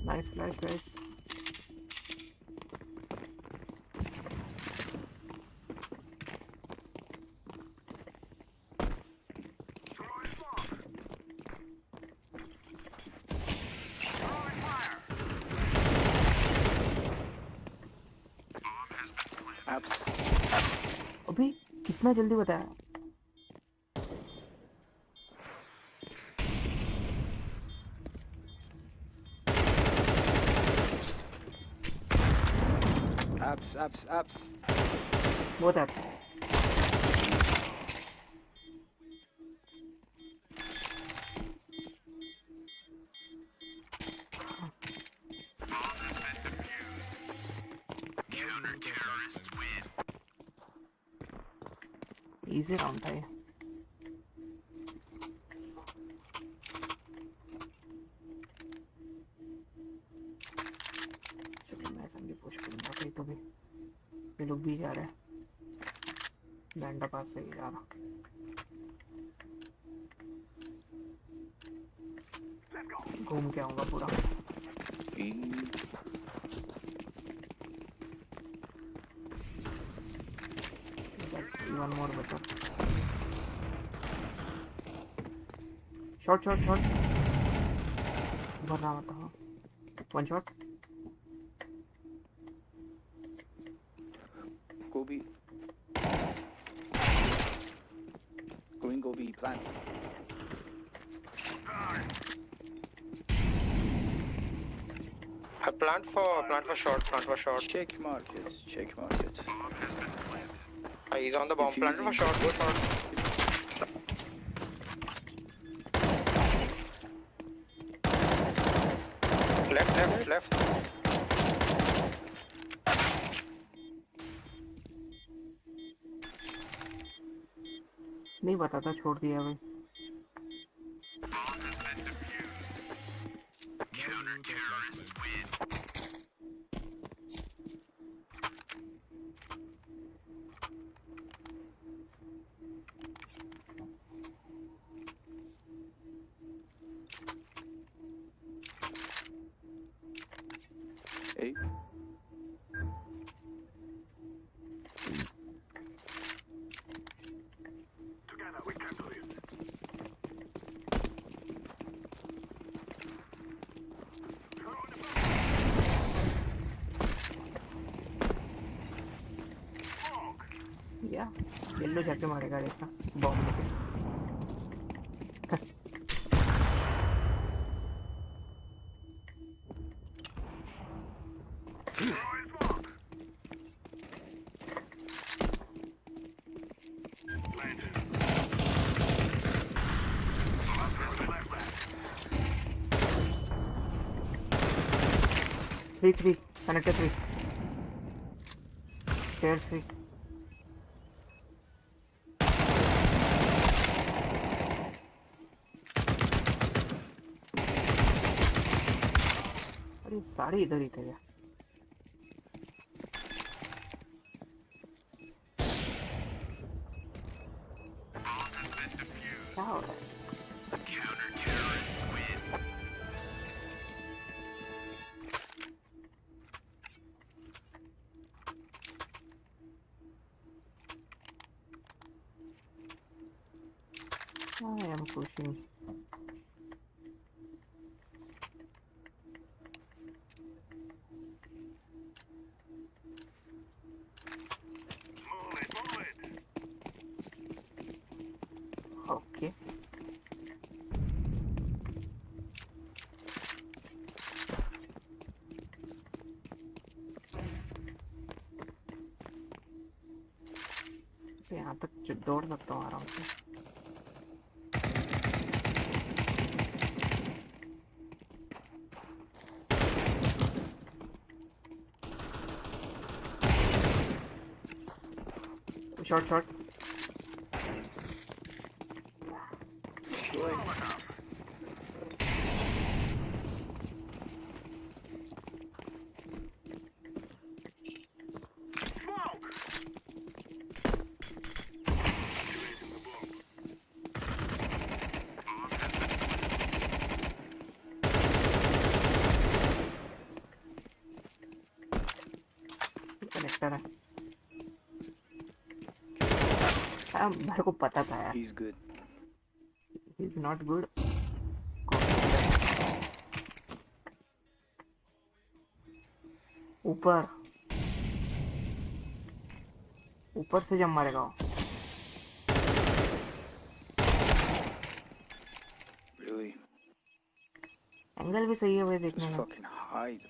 Nice flash guys. अभी कितना जल्दी बताया. Apps. Both apps. Easy round था ये. मैं समझी पुश करूँगा कहीं तो भी. ये लोग भी जा रहे हैं. बैंडा पास से ही जा रहा. घूम के आऊंगा पूरा। One more better. Short. भरना मत हो। One shot. Go B. Going go B. Plant. Plant for short. Check market. He's on the bomb. Plant for short. Go short. Left. नहीं पता था, छोड़ दिया भाई। Hey. Together we can do this. या येलो जाके मारेगा देखा बॉम्ब लेके। Three. Connector 3. Stairs 3. अरे सारे इधर ही थे यार। क्या हो रहा है? I am pushing. Okay. यहाँ तक दौड़ सकता हूँ आराम से। Short. Connector है। मेरे को पता था यार। He's good. He's not good. ऊपर से जब मारेगा वो। Really? एंगल भी सही है भाई देखने में। Fucking hide.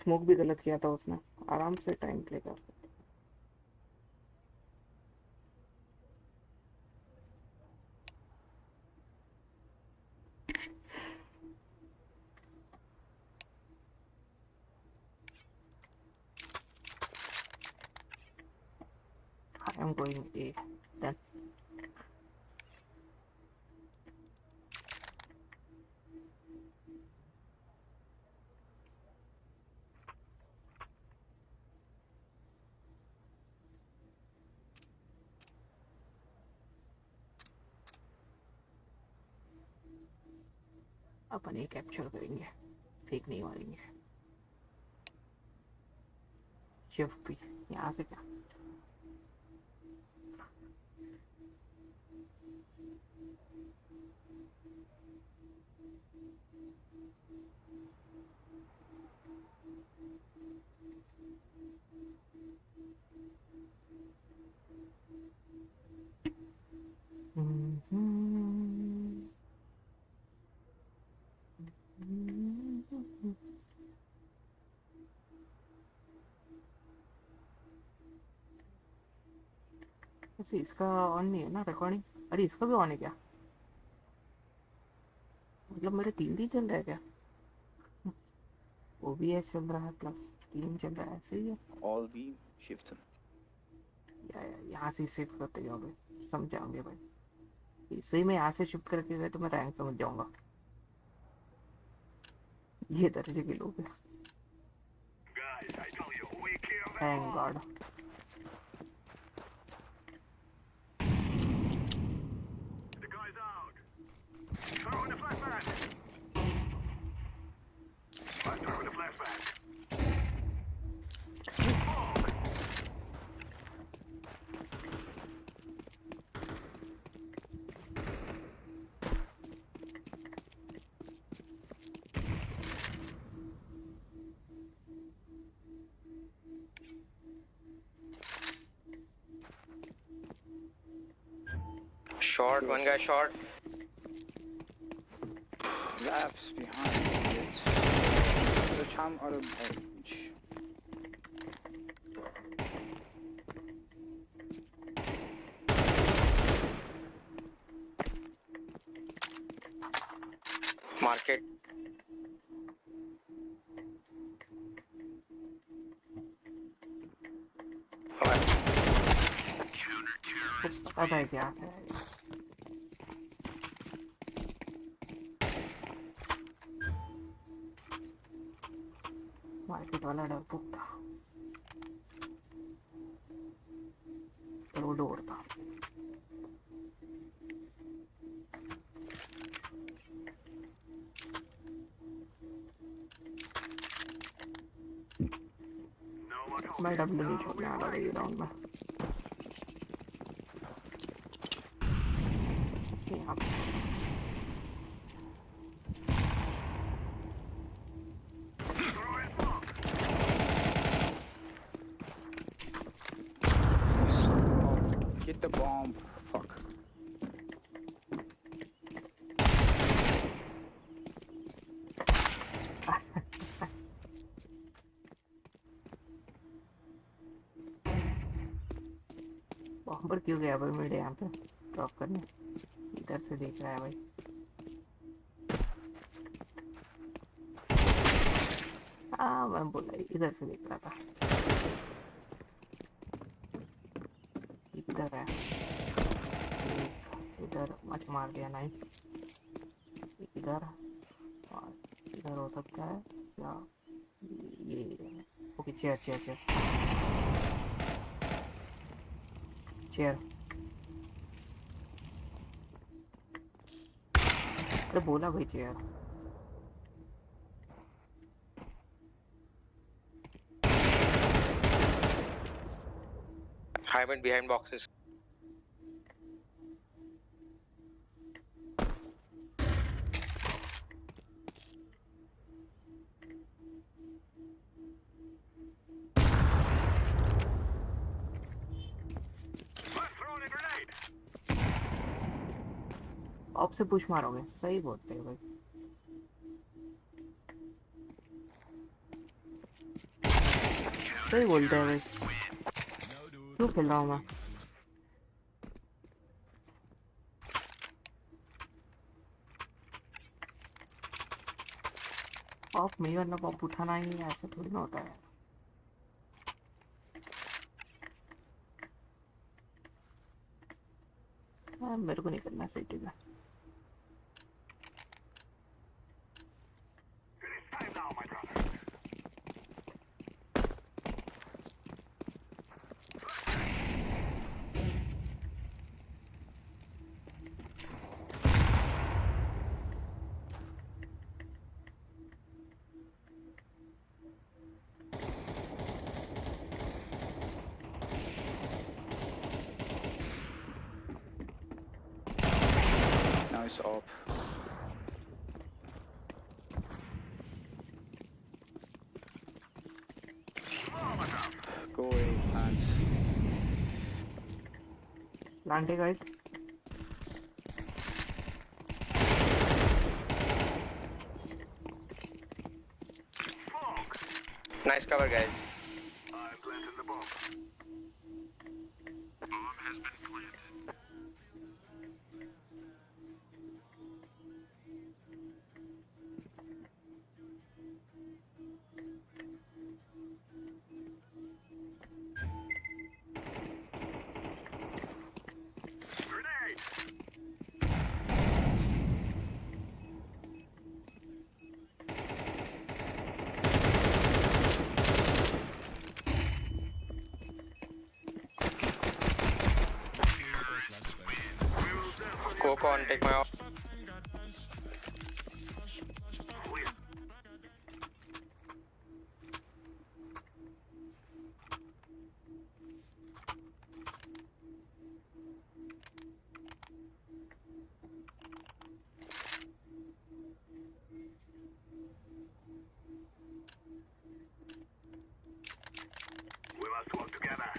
स्मोक भी गलत किया था उसने। आराम से टाइम प्ले कर। I am going A. Then. अपन ये कैप्चर करेंगे, फेक नहीं मारेंगे। शिफ्ट भी यहाँ से क्या इसका ऑन नहीं है ना रिकॉर्डिंग? अरे इसका भी ऑन है क्या? मतलब मेरे 3 चल रहा है क्या? OBS चल रहा है प्लस 3 चल रहा है, सही है। ऑल बी शिफ्ट यहाँ से शिफ्ट करते जाओगे, समझाओगे भाई। सही में यहाँ से शिफ्ट करके गए तो मैं रैंक समझ जाऊंगा। ये दर्जे के लोग हैं। Thank God. Throw in the flashback. I'm throwing the flashback. Short, one guy short. Laps behind it. The charm out of edge. Market. पता है क्या है? मार्केट वाला डरपोक था, वो डोर था। मैं डब्ल्यू नहीं छोड़ने वाला ये राउंड में। यहाँ पे Get the bomb. Fuck. Bomber क्यों गया भाई मेरे यहाँ पे ड्रॉप करने? इधर से देख रहा है भाई। हाँ मैं बोला इधर से देख रहा था। इधर है, इधर मच मार दिया। नाइस। इधर और इधर हो सकता है या ये। Okay chair chair chair chair. अरे बोला भाई chair. Hybrid behind boxes. Op से पुश मारोगे? सही बोलते हैं भाई। सही बोलते हैं भाई। क्यों खेल रहा हूँ मैं? ऑफ में वरना पॉप उठाना ही है, ऐसा थोड़ी ना होता है। मेरे को नहीं करना सही ठीक है। is up. Go away, plants. Plant it, guys. Nice cover, guys. I've planted the bomb. Bomb has been planted. Grenade! Coco on, take my off. We must work together.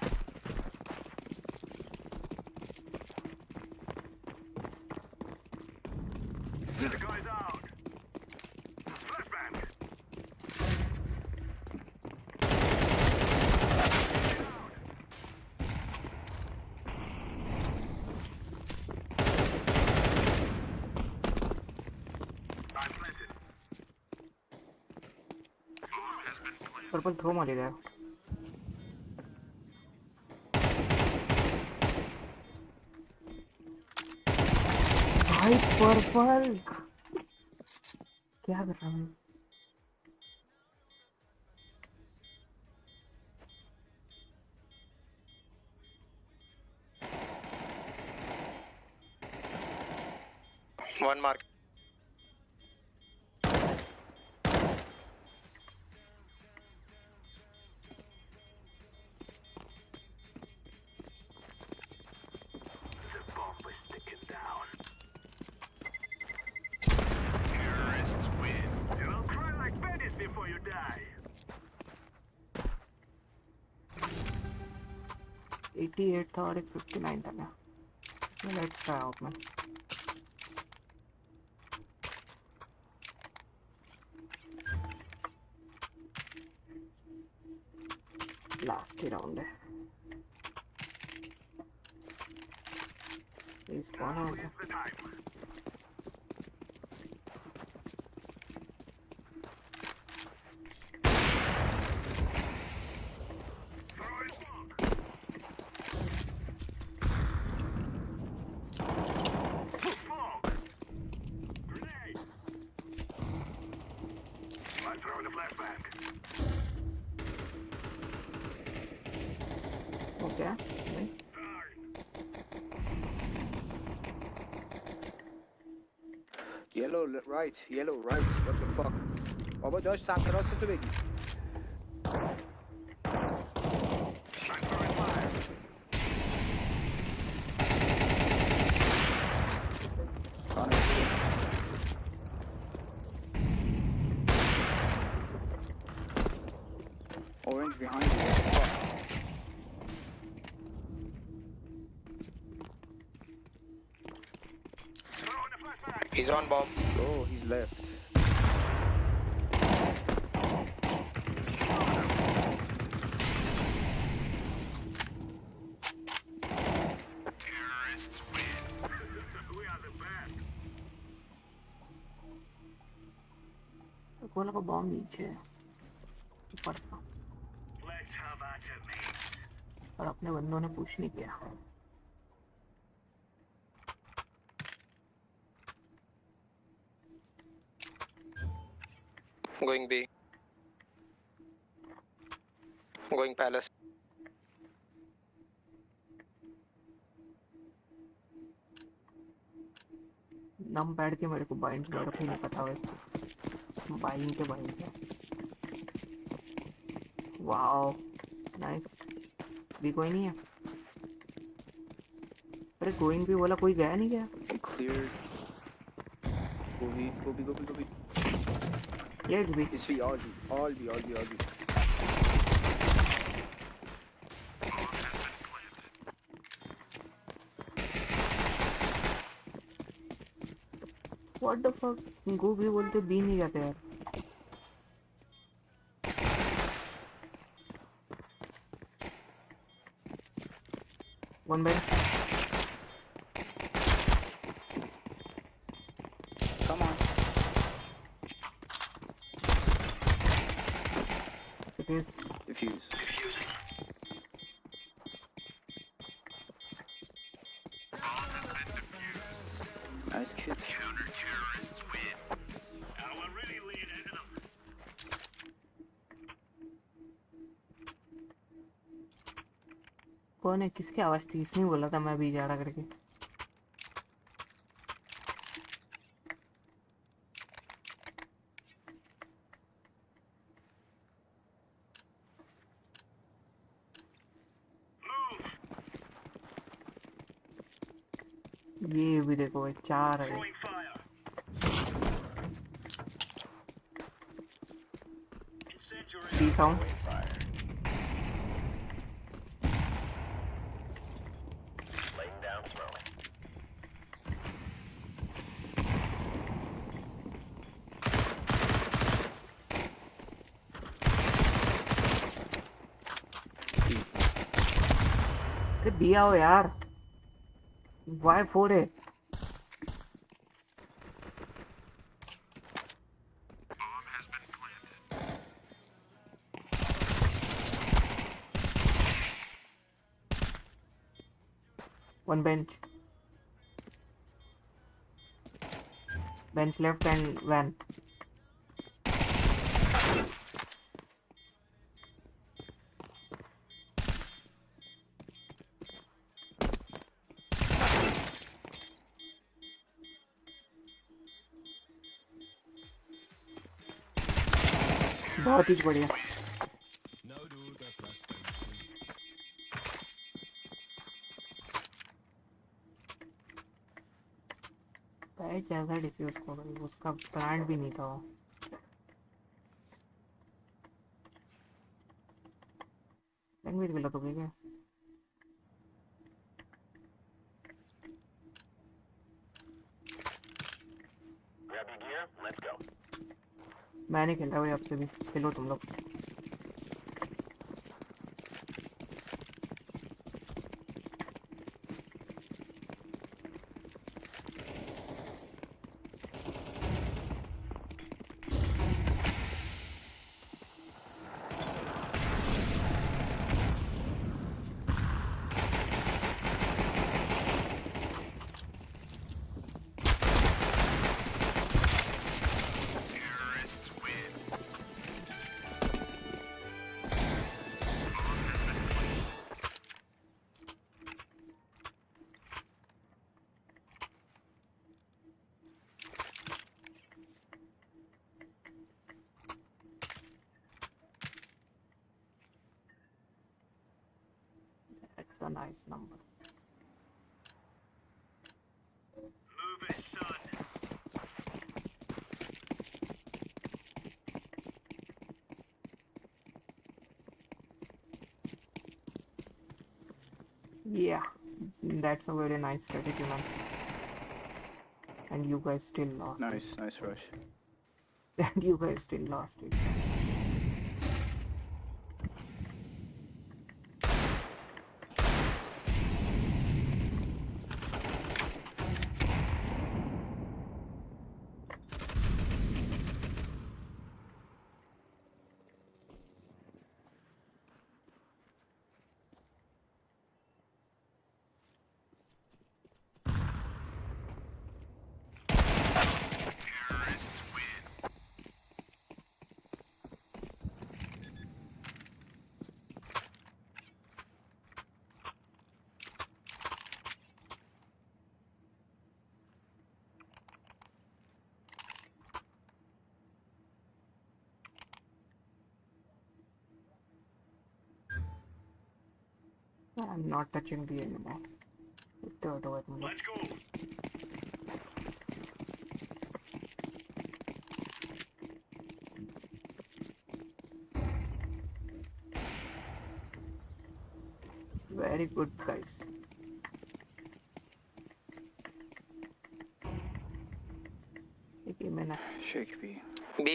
The guy's out. Flashbang. I'm planted. Bomb has been planted. Purple throw मारेगा. भाई purple क्या कर रहा हूँ? One mark. The bomb is sticking down. Terrorists win. You'll cry like babies before you die. 88 था और एक 59 था क्या? Let's try out, man. Last round है. Is one out. It's the time. Throwing bomb. Fog. Grenade. I'm throwing a flashbang. Okay. Yellow right. What the fuck? بابا داشت سمت راست تو بگی. Orange behind you. He's on bomb. Oh, he's left. Terrorists win. We are the best. Cola का bomb नीचे है ऊपर था Let's have at it, mates. और अपने बंदों ने push नहीं किया. Going B. Going palace. नम पैड के मेरे को बाइंड कर रखी नहीं पता वैसे. बाइंड के. Wow nice. भी कोई नहीं है. अरे गोइंग भी बोला कोई गया नहीं क्या? Cleared. Go B. Yeah, it's B. It's B, all B. What the fuck? Go B बोलते B नहीं जाते यार. One bench. Come on. It is. Defuse. Nice kill. Counter-terrorists win. We're really leaning into them. कौन है? किसकी आवाज थी? इसने बोला था मैं भी जा रहा करके. ये भी देखो 4 है. Throwing fire. Incendiary. B sound. Laying down smoke. अरे B आओ यार. Why 4 है? Bomb has been planted. One bench. Bench left and van. बहुत ही बढ़िया. पैच ऐसा डिफ्यूज को भाई, उसका ब्रांड भी नहीं था वो. लैंग्वेज भी लगा क्या? Grab your gear. Let's go. मैं नहीं खेल रहा भाई आपसे भी. खेलो तुम लोग. Terrorists win. That's a nice number. Move it, son. Yeah, that's a very nice strategy, man. And you guys still lost. Nice rush. And you guys still lost it. Terrorists win. I'm not touching the anymore. Let's go. Very good, guys. एक मैंने Shake B. B.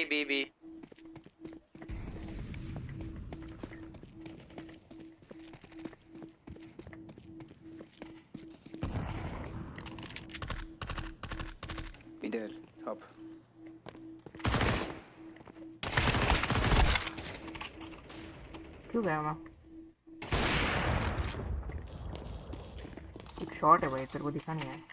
Be there, top. क्यों गया मैं? एक shot है भाई, तेरे को दिखा नहीं है?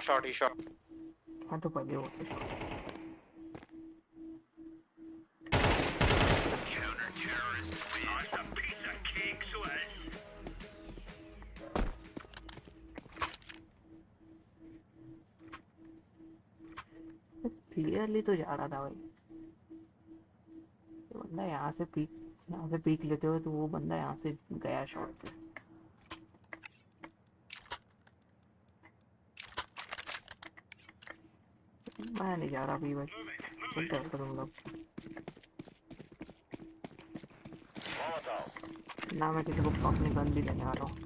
Short, he shot. हाँ तो पहले वो क्लियरली तो जा रहा था भाई। तो बंदा यहाँ से पीक लेते हुए, तो वो बंदा यहाँ से गया शॉट पे। मैं नहीं जा रहा अभी भाई, चलते हैं तुम लोग। ना मैं किसी को अपनी गन भी देने वाला हूँ।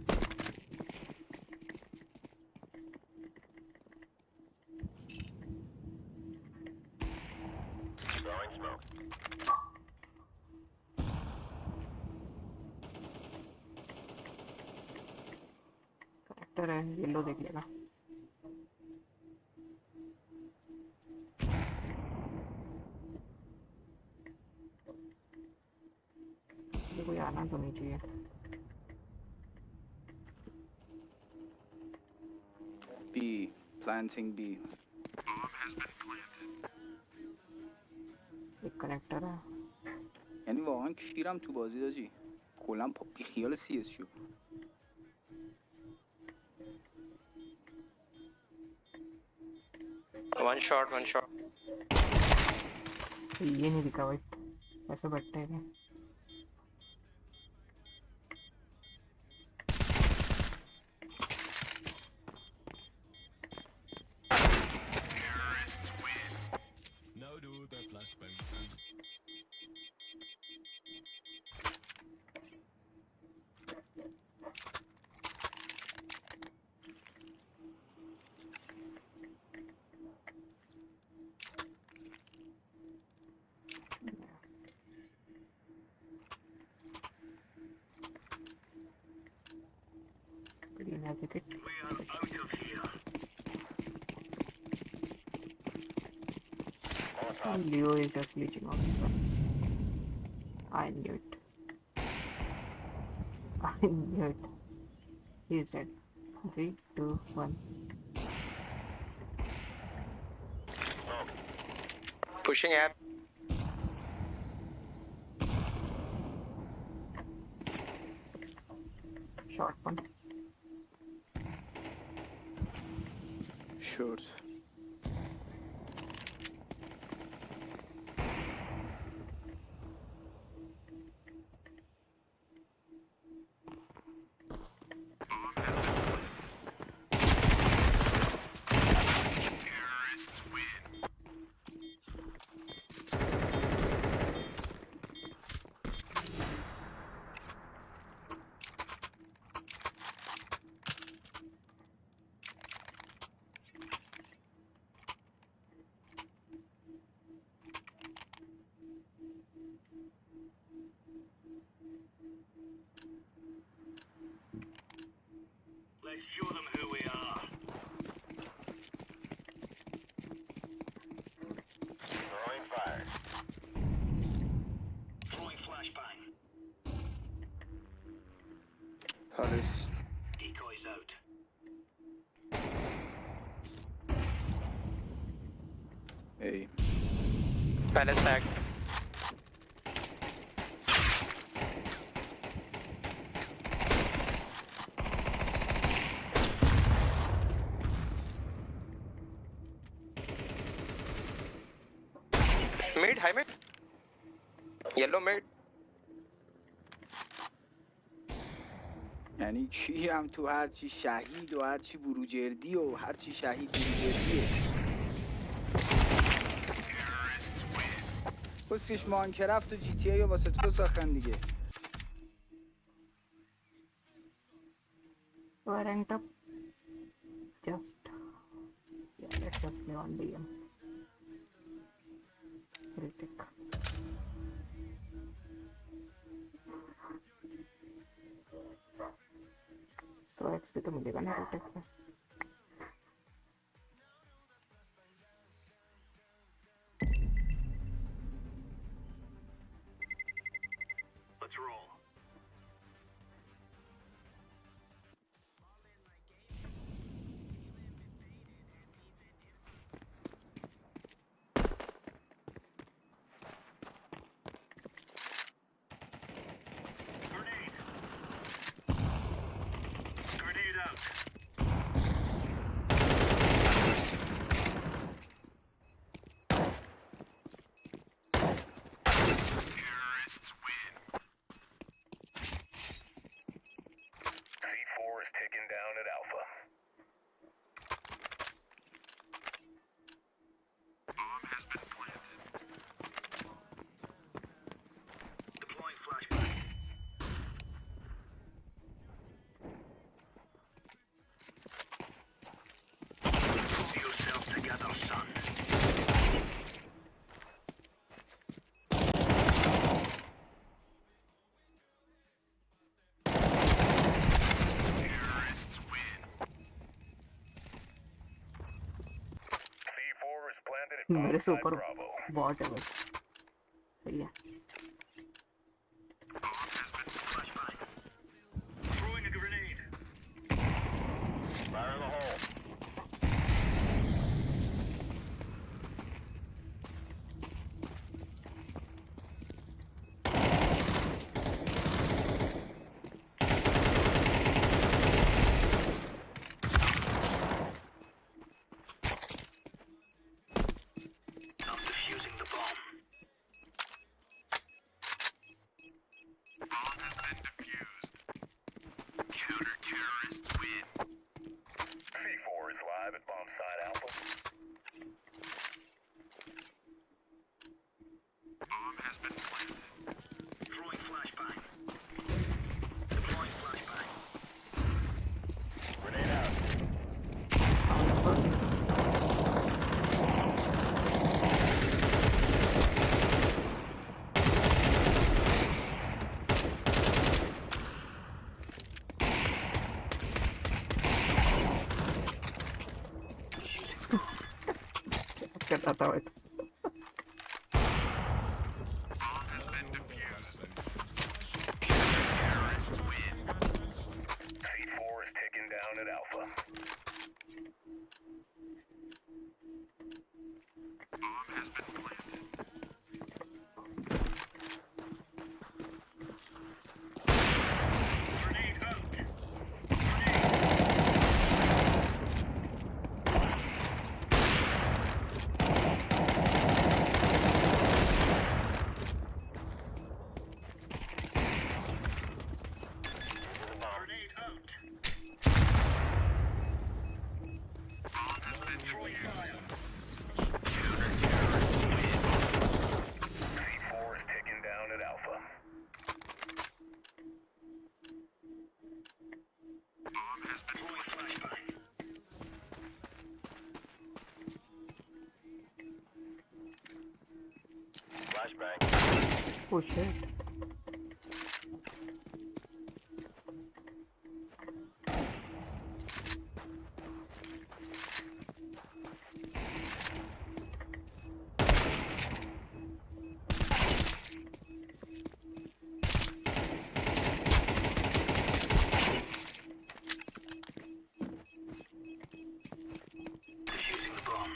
करेक्टर है, येलो देख लेना। कोई आना तो नहीं चाहिए। B. Planting B. एक कनेक्टर है। یعنی واقعا کیرم تو بازی داجی. کلا پاپی خیال CS شو. One shot. ये नहीं दिखा भाई, ऐसे बैठते हैं। Green has a kit. We are out of here. Leo is just glitching on this one. I knew it. He is dead. 3, 2, 1. Pushing app. Short one. Short. Let's show them who we are. Throwing fire. Throwing flashbang. Palace. Decoys out. A. Palace tag. Mid, high mid. Yellow mid. یعنی کیرم تو هرچی شهید و هرچی بروجردی و هرچی شهید بروجردیه. بسیش مانکرفت و جی تی ای واسه تو ساختن دیگه. ranked up. Just let's just play on DM. Retake. So XP तो मिलेगा ना retake में. Let's roll. Grenade. Grenade out. Terrorists win. C4 is ticking down at Alpha. Bomb has been planted. Deploying flashbang. Pull yourself together, son. Terrorists win. C4 is planted at मेरे से bomb ऊपर site Bravo. bot है बस. सही है. Bomb has been flashbang. Throwing a grenade. Fire in the hole. I'm defusing the bomb. Bomb has been defused. Counter-terrorists win. C4 is live at bomb site Alpha. Bomb has been planted. Throwing flashbang. Deploying flashbang. Grenade out. क्या करता है? Bomb has been defused. Terrorists win. C4 is ticking down at Alpha. Bomb has been planted. Grenade out. Grenade out. Bomb has been defused. Counter-terrorists win. C4 is ticking down at Alpha. Bomb has been flashbang. Flashbang. Oh shit. Defusing the bomb.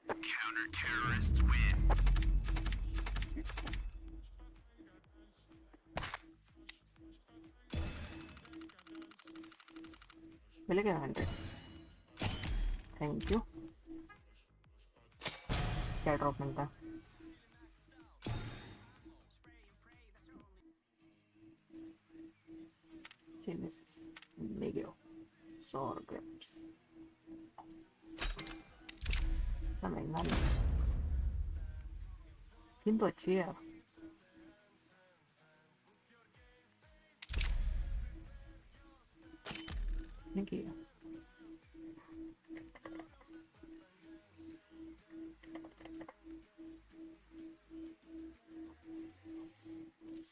Counter-terrorists win. मिल गया 100. Thank you. क्या drop मिलता है? और grapes महंगा नहीं किंतु अच्छी है यार नहीं किया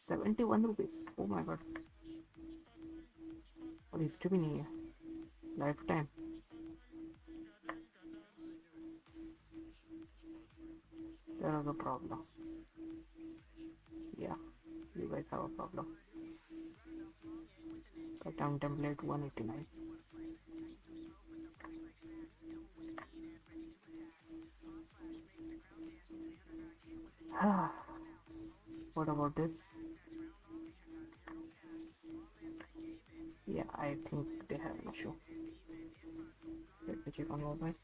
71 रुपीज ओ माय गॉड और हिस्ट्री भी नहीं है life time there is a problem yeah you guys have a problem pattern template 189 what about this yeah I think they have an issue let me check on mobile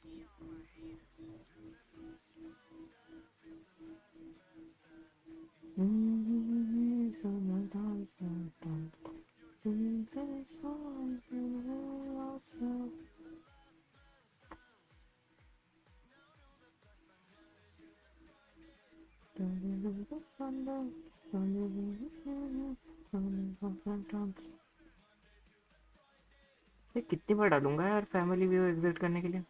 कितनी बार डालूंगा यार family view exit करने के लिए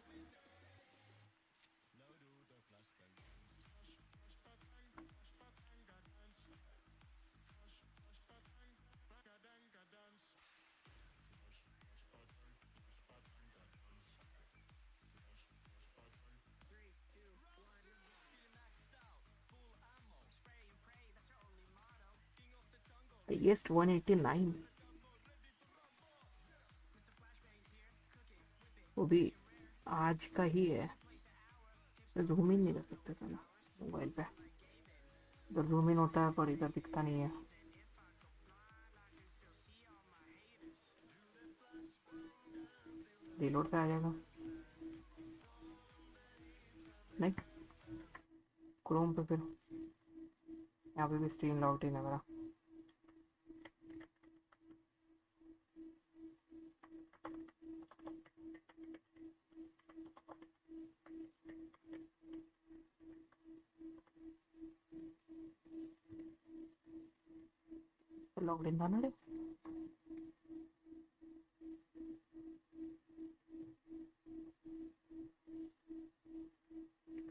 highest 189 वो भी आज का ही है जूम इन नहीं कर सकते था ना मोबाइल पे इधर जूम इन होता है पर इधर दिखता नहीं है रीलोड पे आ जाएगा नहीं क्रोम पे फिर यहाँ पे भी स्ट्रीम लॉग्ड इन है मेरा लॉग्ड इन था ना रे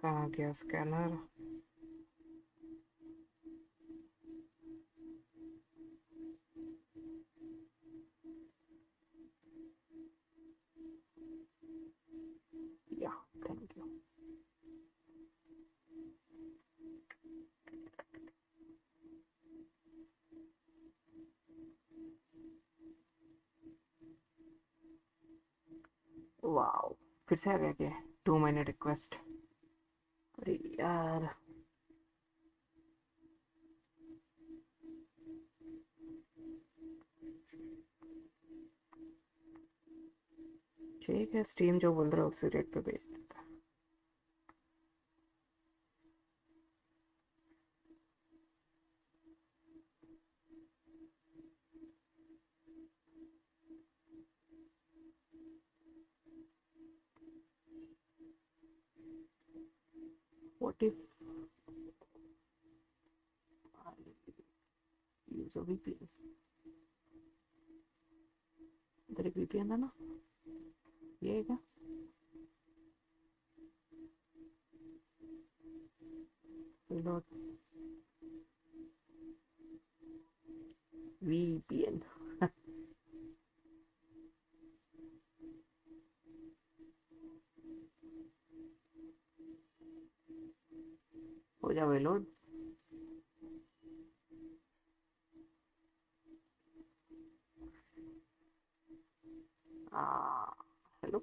कहाँ गया स्कैनर या थैंक यू वाओ फिर से आ गया क्या 2 मिनट रिक्वेस्ट अरे यार ठीक है स्टीम जो बोल रहा है उसी रेट पे भेज देता है What if I use a VPN? इधर एक VPN है ना ये है क्या reload VPN हो जाओ reload hello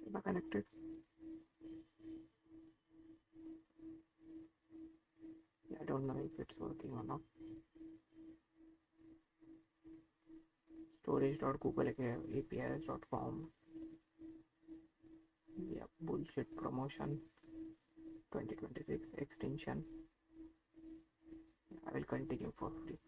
Am I connected? I don't know if it's working or not. storage.google.apis.com. Yeah, bullshit promotion 2026 extension. I will continue for free.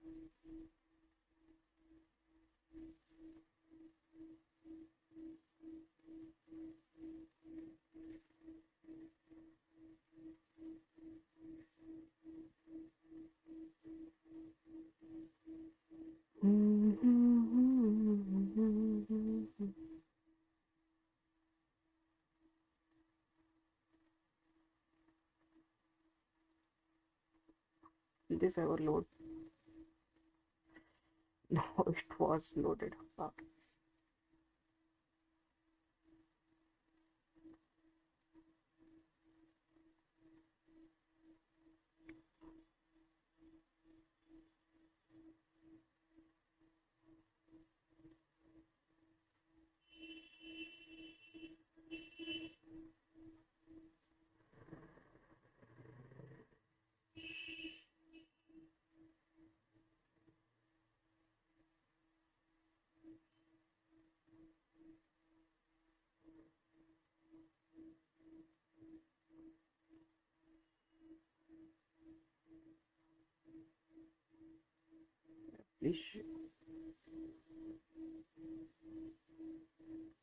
Did this ever load? No, it was loaded. Please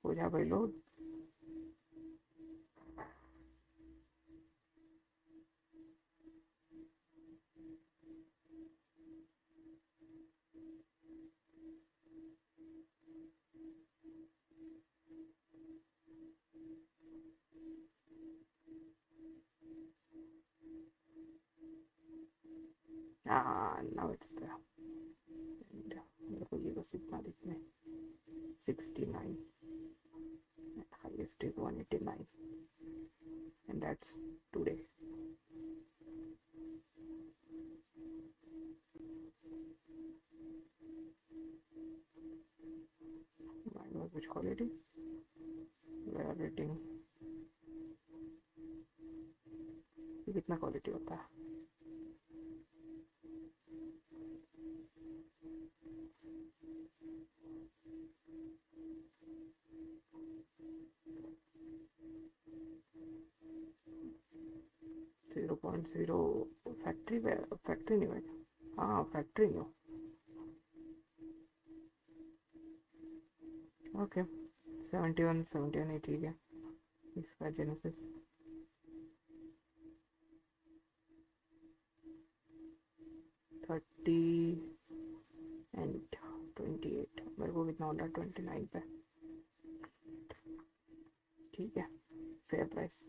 हो जा भाई load. Now it's there. And मेरे को ये बस इतना दिखना है. 69 and highest is 189, and that's today. Mine was which quality? Where rating? ये कितना क्वालिटी होता है? फैक्ट्री नहीं है. हाँ फैक्ट्री नहीं हो. ओके 71 ही ठीक है. इसका जेनेसिस and 28. मेरे को कितना ऑर्डर 29 पे. ठीक है, fair price.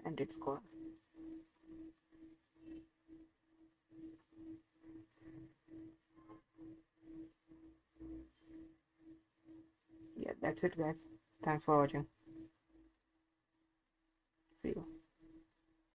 And it's gone. Yeah, that's it guys. Thanks for watching.